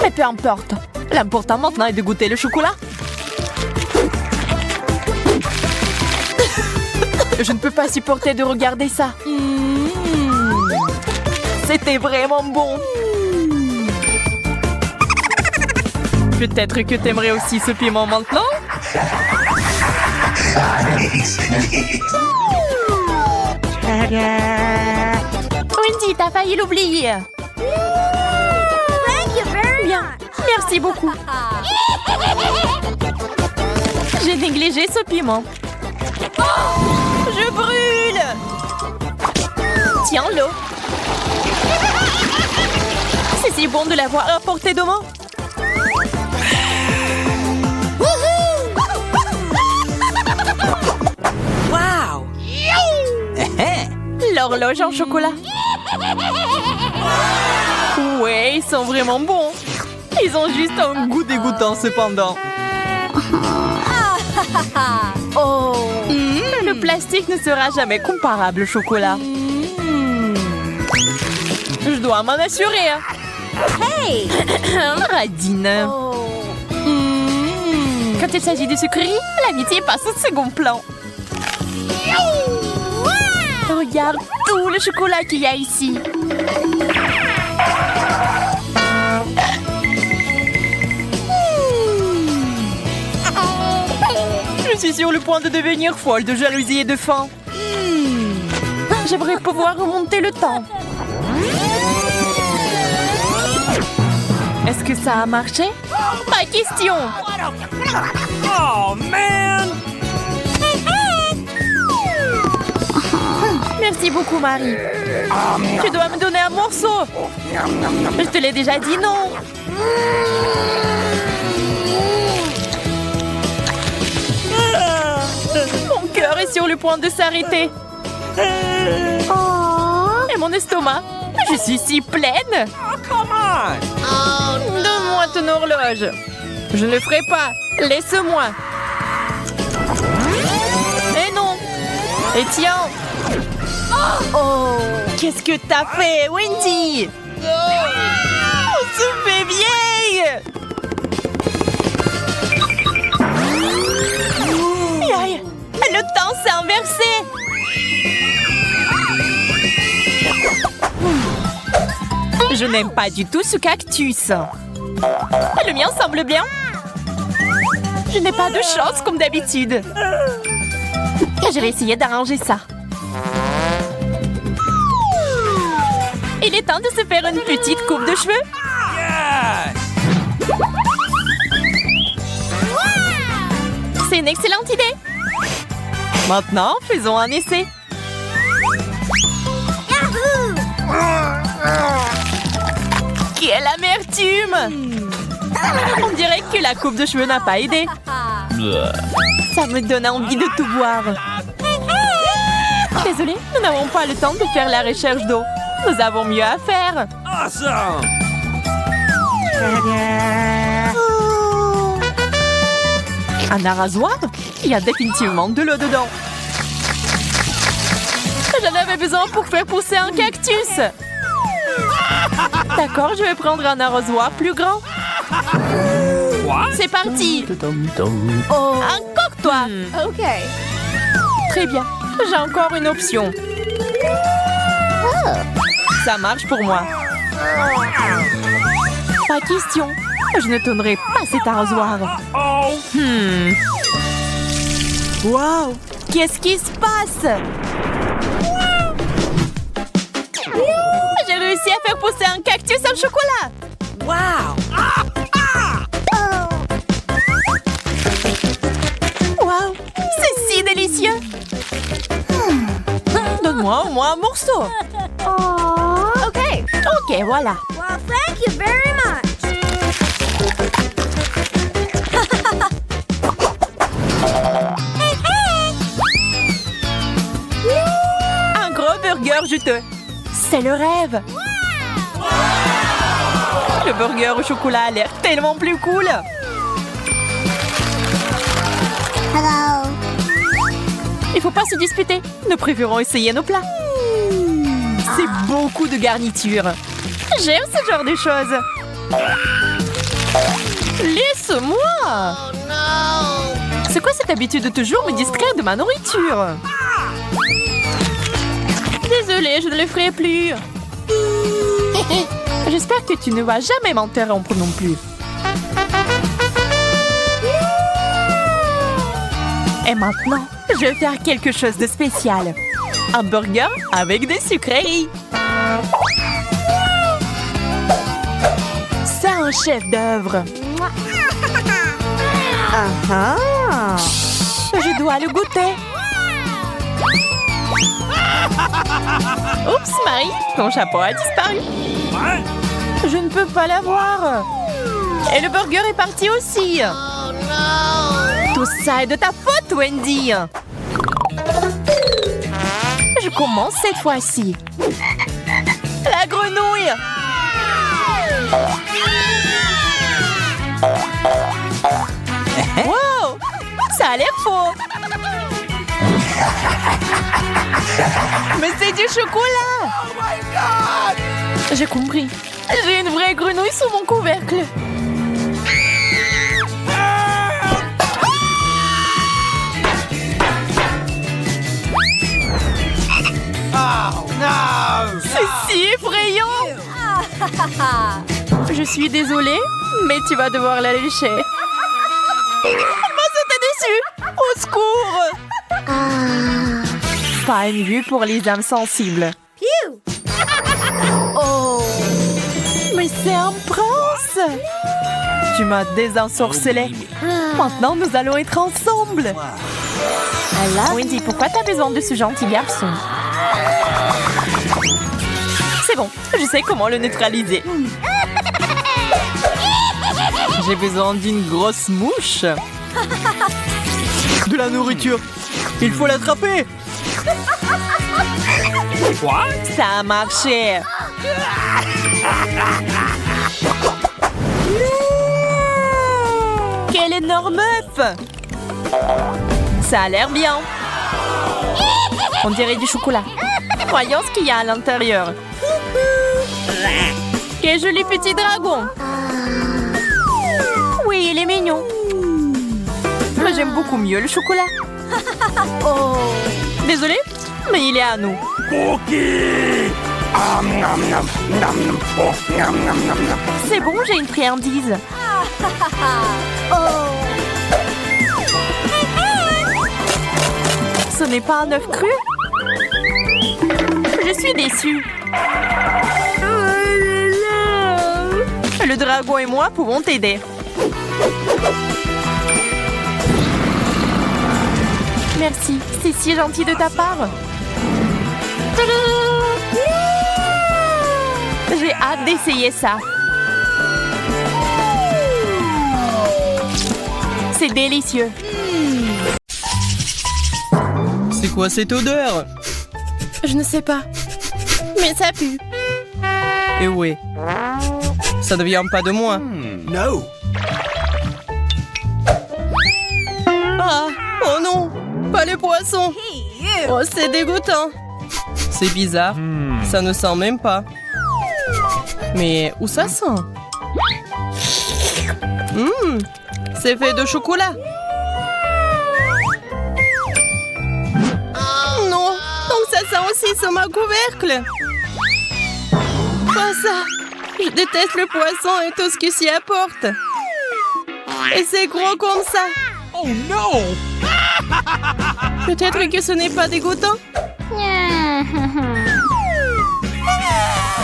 Mais peu importe. L'important maintenant est de goûter le chocolat. Je ne peux pas supporter de regarder ça. C'était vraiment bon. Peut-être que t'aimerais aussi ce piment maintenant? Wendy, t'as failli l'oublier. Bien, merci beaucoup. J'ai négligé ce piment. Je brûle! Tiens l'eau. C'est si bon de l'avoir à portée de main. Wow! L'horloge en chocolat. Ouais, ils sont vraiment bons. Ils ont juste un goût dégoûtant cependant. Oh! Le plastique ne sera jamais comparable au chocolat. Je dois m'en assurer. Hey! Radine. Quand il s'agit de sucreries, l'amitié passe au second plan. Regarde tout le chocolat qu'il y a ici. Je suis sur le point de devenir folle de jalousie et de faim. J'aimerais pouvoir remonter le temps. Est-ce que ça a marché? Ma question! Oh, man! Merci beaucoup, Marie. Tu dois me donner un morceau. Je te l'ai déjà dit, non? Mon cœur est sur le point de s'arrêter. Et mon estomac? Je suis si pleine. Come on! Donne-moi ton horloge. Je ne le ferai pas. Laisse-moi. Et non. Et tiens. Oh, qu'est-ce que t'as fait, Wendy? On se fait vieille. Aïe, le temps s'est inversé. Je n'aime pas du tout ce cactus. Le mien semble bien. Je n'ai pas de chance comme d'habitude. Je vais essayer d'arranger ça. Il est temps de se faire une petite coupe de cheveux. Yes! C'est une excellente idée. Maintenant, faisons un essai. Quelle amertume! On dirait que la coupe de cheveux n'a pas aidé. Ça me donne envie de tout boire. Désolée, nous n'avons pas le temps de faire la recherche d'eau. Nous avons mieux à faire. Awesome! Un arrosoir? Il y a définitivement de l'eau dedans. J'en avais besoin pour faire pousser un cactus. D'accord, je vais prendre un arrosoir plus grand. What? C'est parti. Encore toi. OK. Très bien. J'ai encore une option. Ça marche pour moi. Pas question. Je ne tournerai pas cet arrosoir. Oh! Wow! Qu'est-ce qui se passe? J'ai réussi à faire pousser un cactus au chocolat! Wow! Wow! C'est si délicieux! Donne-moi au moins un morceau! OK. Ok, voilà. Well, thank you very much. Un gros burger juteux. C'est le rêve! Le burger au chocolat a l'air tellement plus cool! Il faut pas se disputer. Nous préférons essayer nos plats. C'est beaucoup de garniture. J'aime ce genre de choses. Laisse-moi! C'est quoi cette habitude de toujours me distraire de ma nourriture? Désolée, je ne le ferai plus. J'espère que tu ne vas jamais m'interrompre non plus. Et maintenant, je vais faire quelque chose de spécial. Un burger avec des sucreries. C'est un chef-d'œuvre. Je dois le goûter. Oups, Marie, ton chapeau a disparu. What? Je ne peux pas l'avoir. Et le burger est parti aussi. Tout ça est de ta faute, Wendy. Je commence cette fois-ci. La grenouille. Wow, ça a l'air faux. Mais c'est du chocolat. Oh my God! J'ai compris. J'ai une vraie grenouille sous mon couvercle. Oh no! C'est si effrayant. Je suis désolée, mais tu vas devoir la lécher. Elle m'a sauté dessus. Au secours. Pas une vue pour les âmes sensibles. Oh. Mais c'est un prince. Tu m'as désensorcelé. Maintenant, nous allons être ensemble. Wendy, pourquoi t'as besoin de ce gentil garçon? C'est bon, je sais comment le neutraliser. J'ai besoin d'une grosse mouche. De la nourriture. Il faut l'attraper. What? Ça a marché. Quel énorme œuf. Ça a l'air bien. On dirait du chocolat. Voyons ce qu'il y a à l'intérieur. Quel joli petit dragon. Oui, il est mignon. Mais j'aime beaucoup mieux le chocolat. Oh. Désolée, mais il est à nous. Cookie! Nom, nom, nom, nom. Oh, nom, nom, nom, nom. C'est bon, j'ai une friandise. Oh. Ce n'est pas un œuf cru? Je suis déçue. Le dragon et moi pouvons t'aider. Merci, c'est si gentil de ta part. J'ai hâte d'essayer ça. C'est délicieux. C'est quoi cette odeur? Je ne sais pas. Mais ça pue. Eh ouais. Ça ne vient pas de moi. No. Ah, oh non, pas les poissons. Oh, c'est dégoûtant. C'est bizarre, ça ne sent même pas. Mais où ça sent? C'est fait de chocolat. Non, donc ça sent aussi sur ma couvercle. Pas ça. Je déteste le poisson et tout ce qui s'y apporte. Et c'est gros comme ça. Oh no. Peut-être que ce n'est pas dégoûtant.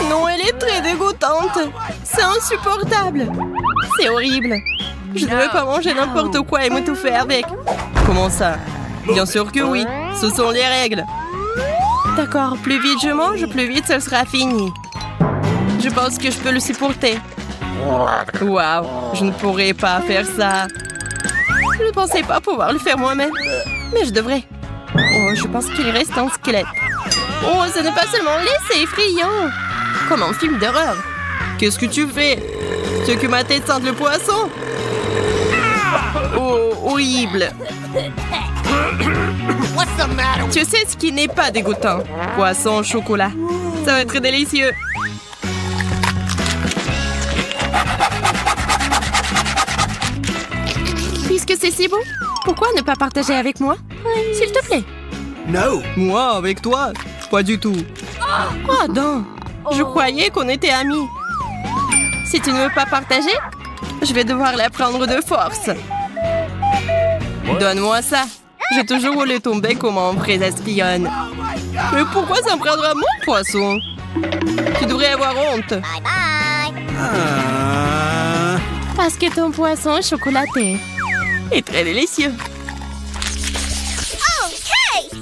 Non, elle est très dégoûtante. C'est insupportable. C'est horrible. Je ne veux pas manger n'importe quoi et m'étouffer avec. Comment ça? Bien sûr que oui. Ce sont les règles. D'accord, plus vite je mange, plus vite ce sera fini. Je pense que je peux le supporter. Waouh, je ne pourrais pas faire ça. Je ne pensais pas pouvoir le faire moi-même. Mais je devrais. Oh, je pense qu'il reste un squelette. Oh, ce n'est pas seulement laid, c'est effrayant. Comme un film d'horreur. Qu'est-ce que tu fais? Tu veux que ma tête sente le poisson? Oh, horrible. Tu sais ce qui n'est pas dégoûtant? Poisson au chocolat. Ça va être délicieux. Puisque c'est si bon, pourquoi ne pas partager avec moi? S'il te plaît. No. Moi, avec toi? Pas du tout. Oh non, je croyais qu'on était amis. Si tu ne veux pas partager, je vais devoir la prendre de force. Donne-moi ça. J'ai toujours voulu tomber comme un vrai espionne. Mais pourquoi ça me prendra mon poisson? Tu devrais avoir honte. Parce que ton poisson chocolaté est très délicieux.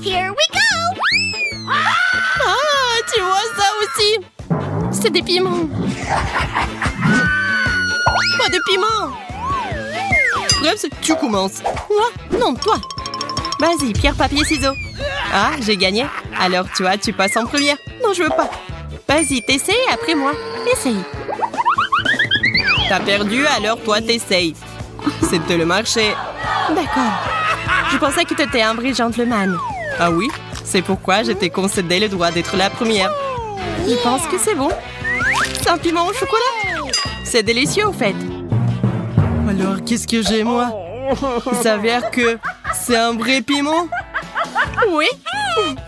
Here we go! Ah, tu vois ça aussi? C'est des piments. Pas de piment. Bref, tu commences. Moi? Non, toi. Vas-y, pierre, papier, ciseaux. Ah, j'ai gagné. Alors toi, tu passes en première. Non, je veux pas. Vas-y, t'essayes après moi. Essaye. T'as perdu, alors toi, t'essayes. C'était le marché. D'accord. Je pensais que tu étais un vrai gentleman. Ah oui? C'est pourquoi je t'ai concédé le droit d'être la première. Je pense que c'est bon. C'est un piment au chocolat. C'est délicieux, au fait. Alors, qu'est-ce que j'ai, moi? Il s'avère que c'est un vrai piment. Oui.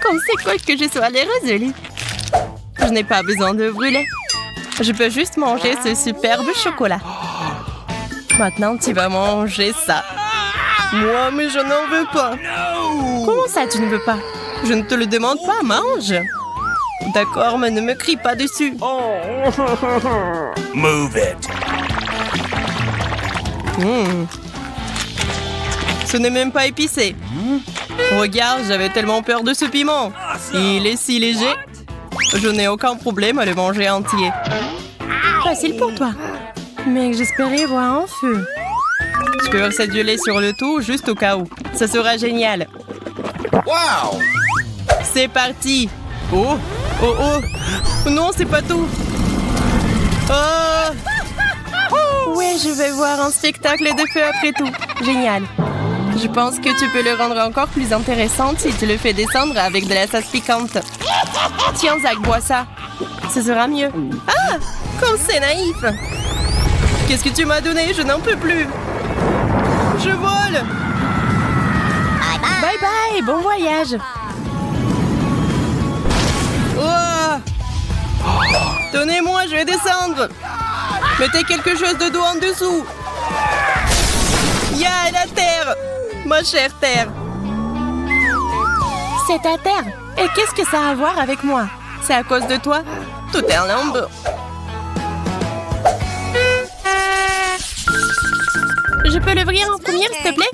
Comme c'est cool que je sois les résolue. Je n'ai pas besoin de brûler. Je peux juste manger ce superbe chocolat. Maintenant, tu vas manger ça. Moi, mais je n'en veux pas. Comment ça, tu ne veux pas? Je ne te le demande pas, mange. D'accord, mais ne me crie pas dessus. Move it. Ce n'est même pas épicé. Regarde, j'avais tellement peur de ce piment. Il est si léger. Je n'ai aucun problème à le manger entier. Facile pour toi. Mais j'espérais voir un feu. Je peux verser du lait sur le tout, juste au cas où. Ça sera génial. Wow. C'est parti. Oh, oh, oh. Non, c'est pas tout. Oh. Ouais, je vais voir un spectacle de feu après tout. Génial. Je pense que tu peux le rendre encore plus intéressant si tu le fais descendre avec de la sauce piquante. Tiens, Zach, bois ça. Ce sera mieux. Ah, comme c'est naïf. Qu'est-ce que tu m'as donné? Je n'en peux plus. Je vole. Bye bye, bon voyage. Oh. Donnez-moi, je vais descendre. Mettez quelque chose de doux en dessous. Ya, la terre. Ma chère terre. C'est ta terre. Et qu'est-ce que ça a à voir avec moi? C'est à cause de toi. Tout est en lambeaux. Je peux l'ouvrir en première, s'il te plaît?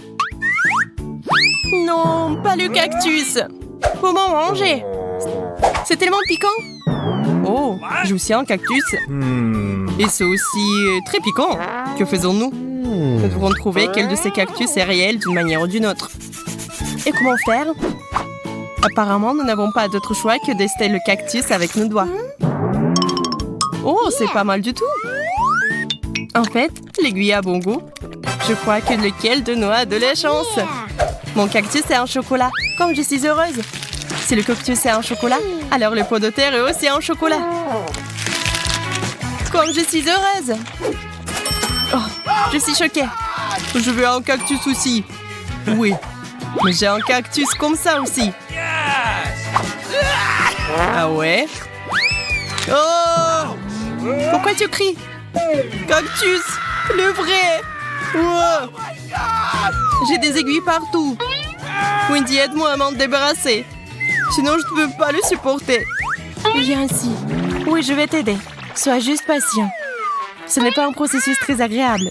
Non, pas le cactus. Comment manger? C'est tellement piquant. Oh, j'ai aussi un cactus. Et c'est aussi très piquant. Que faisons-nous? Nous devrons trouver quel de ces cactus est réel d'une manière ou d'une autre. Et comment faire? Apparemment, nous n'avons pas d'autre choix que d'ester le cactus avec nos doigts. Oh, c'est pas mal du tout. En fait, l'aiguille a bon goût. Je crois que lequel de nous a de la chance. Mon cactus est en chocolat. Comme je suis heureuse. Si le cactus est en chocolat, alors le pot de terre est aussi en chocolat. Comme je suis heureuse. Oh, je suis choquée. Je veux un cactus aussi. Oui, mais j'ai un cactus comme ça aussi. Ah ouais? Oh! Pourquoi tu cries? Cactus! Le vrai! Wow. J'ai des aiguilles partout. Wendy, aide-moi à m'en débarrasser. Sinon, je ne peux pas le supporter. Viens ici. Oui, je vais t'aider. Sois juste patient. Ce n'est pas un processus très agréable.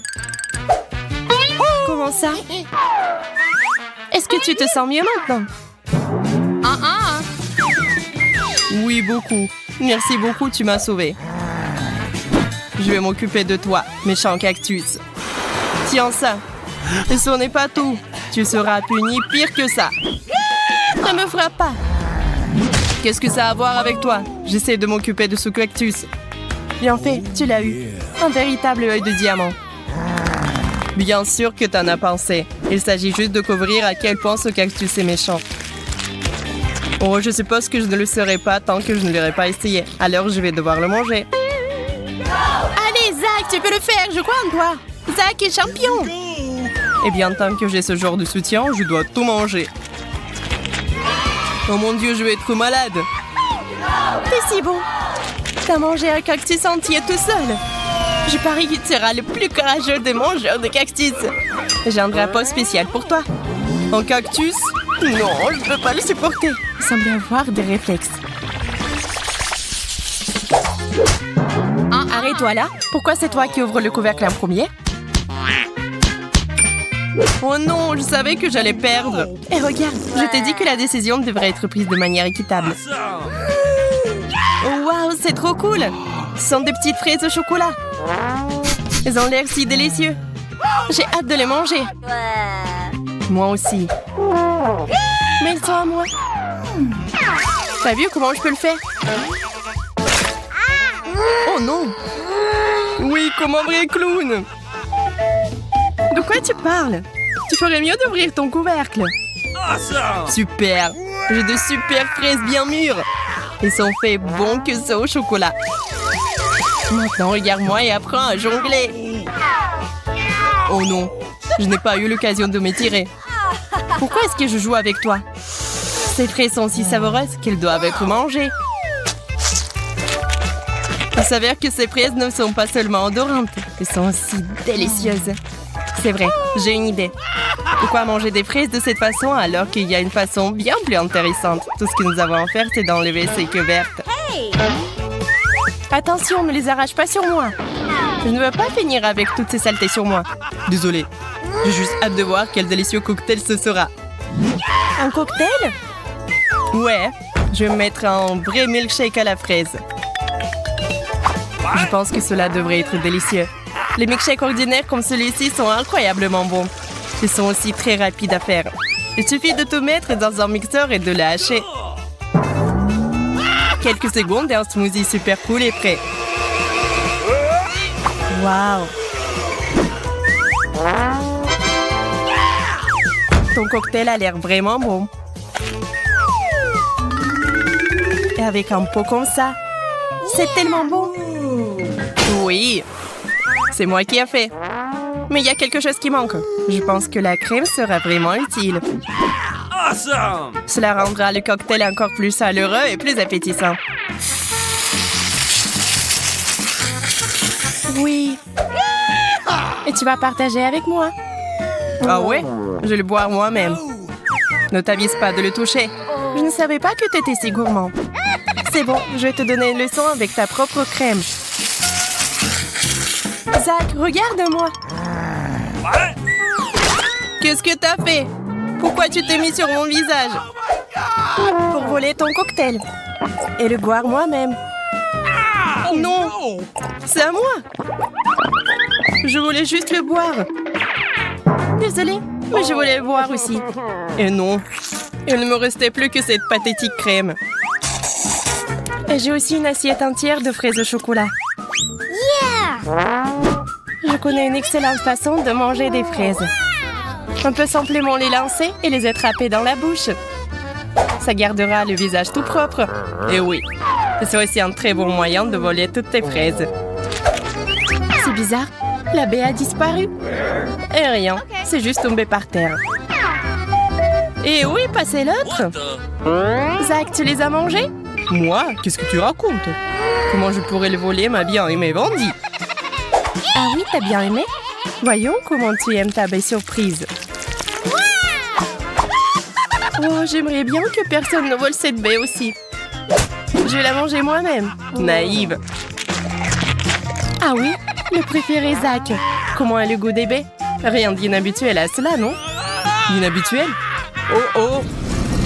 Comment ça? Est-ce que tu te sens mieux maintenant? Oui, beaucoup. Merci beaucoup, tu m'as sauvée. Je vais m'occuper de toi, méchant cactus. Tiens ça. Et ce n'est pas tout. Tu seras puni pire que ça. Ne me frappe pas. Qu'est-ce que ça a à voir avec toi? J'essaie de m'occuper de ce cactus. Bien fait, tu l'as eu. Un véritable œil de diamant. Bien sûr que t'en as pensé. Il s'agit juste de couvrir à quel point ce cactus est méchant. Oh, je suppose que je ne le serai pas tant que je ne l'aurai pas essayé. Alors, je vais devoir le manger. Allez, Zach, tu peux le faire. Je crois en toi. Zach est champion. Eh bien, tant que j'ai ce genre de soutien, je dois tout manger. Oh mon Dieu, je vais être malade. T'es si bon. T'as mangé un cactus entier tout seul. Je parie que tu seras le plus courageux des mangeurs de cactus. J'ai un drapeau spécial pour toi. Un cactus? Non, je ne peux pas le supporter. Il semble avoir des réflexes. Arrête-toi là. Pourquoi c'est toi qui ouvre le couvercle en premier? Oh non, je savais que j'allais perdre. Et regarde, Je t'ai dit que la décision devrait être prise de manière équitable. oh, waouh, c'est trop cool. Ce sont des petites fraises au chocolat. Elles ont l'air si délicieux. J'ai hâte de les manger. Moi aussi. Mais ils sont à moi. T'as vu comment je peux le faire? Oh non! Oui, comme un vrai clown. De quoi tu parles? Tu ferais mieux d'ouvrir ton couvercle. Super! J'ai de super fraises bien mûres. Ils sont faits bons que ça au chocolat. Maintenant, regarde-moi et apprends à jongler. Oh non, je n'ai pas eu l'occasion de m'étirer. Pourquoi est-ce que je joue avec toi? Ces fraises sont si savoureuses qu'elles doivent être mangées. Il s'avère que ces fraises ne sont pas seulement odorantes, elles sont aussi délicieuses. C'est vrai, j'ai une idée. Pourquoi manger des fraises de cette façon alors qu'il y a une façon bien plus intéressante? Tout ce que nous avons à faire, c'est d'enlever ces queues vertes. Attention, ne les arrache pas sur moi. Je ne veux pas finir avec toutes ces saletés sur moi. Désolée. J'ai juste hâte de voir quel délicieux cocktail ce sera. Un cocktail? Ouais, je vais me mettre un vrai milkshake à la fraise. Je pense que cela devrait être délicieux. Les milkshakes ordinaires comme celui-ci sont incroyablement bons. Ils sont aussi très rapides à faire. Il suffit de tout mettre dans un mixeur et de le hacher. Quelques secondes et un smoothie super cool est prêt. Waouh. Ton cocktail a l'air vraiment bon. Et avec un pot comme ça, C'est tellement bon. oui, c'est moi qui ai fait. Mais il y a quelque chose qui manque. Je pense que la crème sera vraiment utile. Cela rendra le cocktail encore plus chaleureux et plus appétissant. Oui. Et tu vas partager avec moi. Ah ouais? Je vais le boire moi-même. Ne t'avise pas de le toucher. Je ne savais pas que tu étais si gourmand. C'est bon, je vais te donner une leçon avec ta propre crème. Zach, regarde-moi. Qu'est-ce que t'as fait? Pourquoi tu t'es mis sur mon visage? Pour voler ton cocktail. Et le boire moi-même. Non, c'est à moi. Je voulais juste le boire. Désolée, mais je voulais le boire aussi. Et non, il ne me restait plus que cette pathétique crème. Et j'ai aussi une assiette entière de fraises au chocolat. Je connais une excellente façon de manger des fraises. On peut simplement les lancer et les attraper dans la bouche. Ça gardera le visage tout propre. Et oui, c'est aussi un très bon moyen de voler toutes tes fraises. C'est bizarre, la baie a disparu. Et rien, c'est juste tombé par terre. Et où est passé l'autre? Zach, tu les as mangés? Moi? Qu'est-ce que tu racontes? Comment je pourrais le voler, ma bien-aimée Wendy? Ah oui, t'as bien aimé? Voyons comment tu aimes ta baie surprise. Oh, j'aimerais bien que personne ne vole cette baie aussi. Je vais la manger moi-même. Naïve. Ah oui, le préféré Zach. Comment est le goût des baies? Rien d'inhabituel à cela, non? Inhabituel? Oh oh!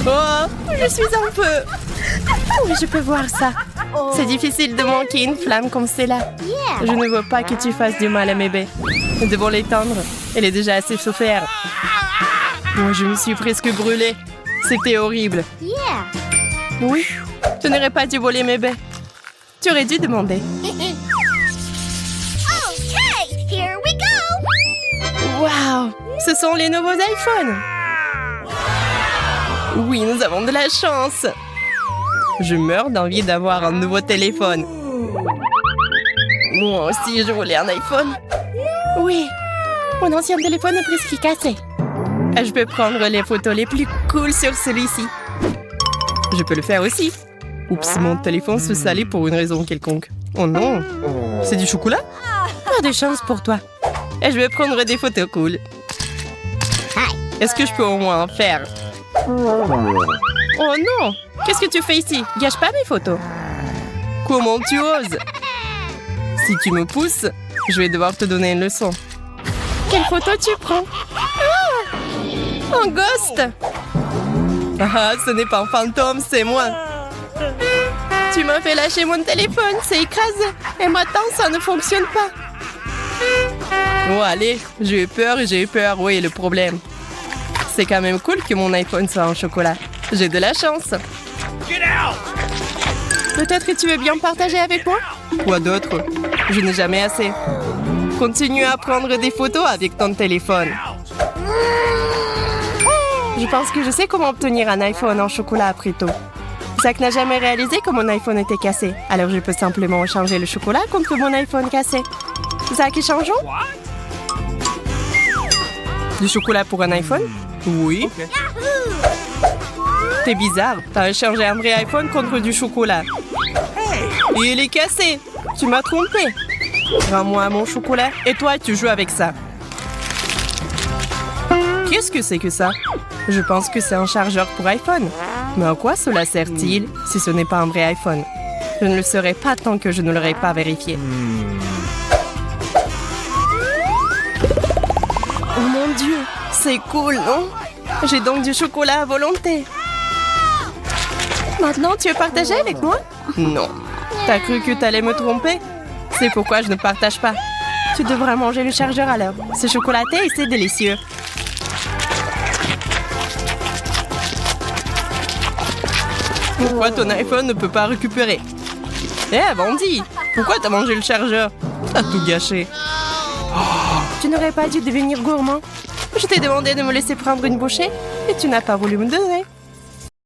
Oh, je suis en feu. Oui, je peux voir ça. C'est difficile de manquer une flamme comme celle-là. Je ne veux pas que tu fasses du mal à mes baies. Nous devons l'éteindre. Elle est déjà assez souffert. Moi, je me suis presque brûlée. C'était horrible. Oui, tu n'aurais pas dû voler mes baies. Tu aurais dû demander. Waouh, ce sont les nouveaux iPhones. Oui, nous avons de la chance. Je meurs d'envie d'avoir un nouveau téléphone. Moi aussi, je voulais un iPhone. Oui, mon ancien téléphone est presque cassé. Je peux prendre les photos les plus cool sur celui-ci. Je peux le faire aussi. Oups, mon téléphone se salit pour une raison quelconque. Oh non, c'est du chocolat? Pas de chance pour toi. Et je vais prendre des photos cool. Est-ce que je peux au moins en faire? Oh non! Qu'est-ce que tu fais ici? Gâche pas mes photos. Comment tu oses? Si tu me pousses, je vais devoir te donner une leçon. Quelle photo tu prends? Ah! Un ghost! Ah, ce n'est pas un fantôme, c'est moi. Tu m'as fait lâcher mon téléphone, c'est écrasé. Et maintenant, ça ne fonctionne pas. Oh, allez, j'ai eu peur et j'ai eu peur. Oui, le problème. C'est quand même cool que mon iPhone soit en chocolat. J'ai de la chance. Peut-être que tu veux bien partager avec moi? Quoi d'autre? Je n'ai jamais assez. Continue à prendre des photos avec ton téléphone. Je pense que je sais comment obtenir un iPhone en chocolat après tout. Zach n'a jamais réalisé que mon iPhone était cassé. Alors je peux simplement échanger le chocolat contre mon iPhone cassé. Zach, échangeons? Du chocolat pour un iPhone? Oui. Okay. T'es bizarre. T'as échangé un vrai iPhone contre du chocolat. Et il est cassé. Tu m'as trompé. Rends-moi mon chocolat et toi, tu joues avec ça. Qu'est-ce que c'est que ça? Je pense que c'est un chargeur pour iPhone. Mais à quoi cela sert-il si ce n'est pas un vrai iPhone? Je ne le saurais pas tant que je ne l'aurais pas vérifié. Oh mon Dieu, c'est cool, non? J'ai donc du chocolat à volonté. Maintenant, tu veux partager avec moi? Non. T'as cru que t'allais me tromper? C'est pourquoi je ne partage pas. Tu devras manger le chargeur alors. C'est chocolaté et c'est délicieux. Pourquoi ton iPhone ne peut pas récupérer? Eh, Wendy, pourquoi t'as mangé le chargeur? T'as tout gâché. Tu n'aurais pas dû devenir gourmand. Je t'ai demandé de me laisser prendre une bouchée et tu n'as pas voulu me donner.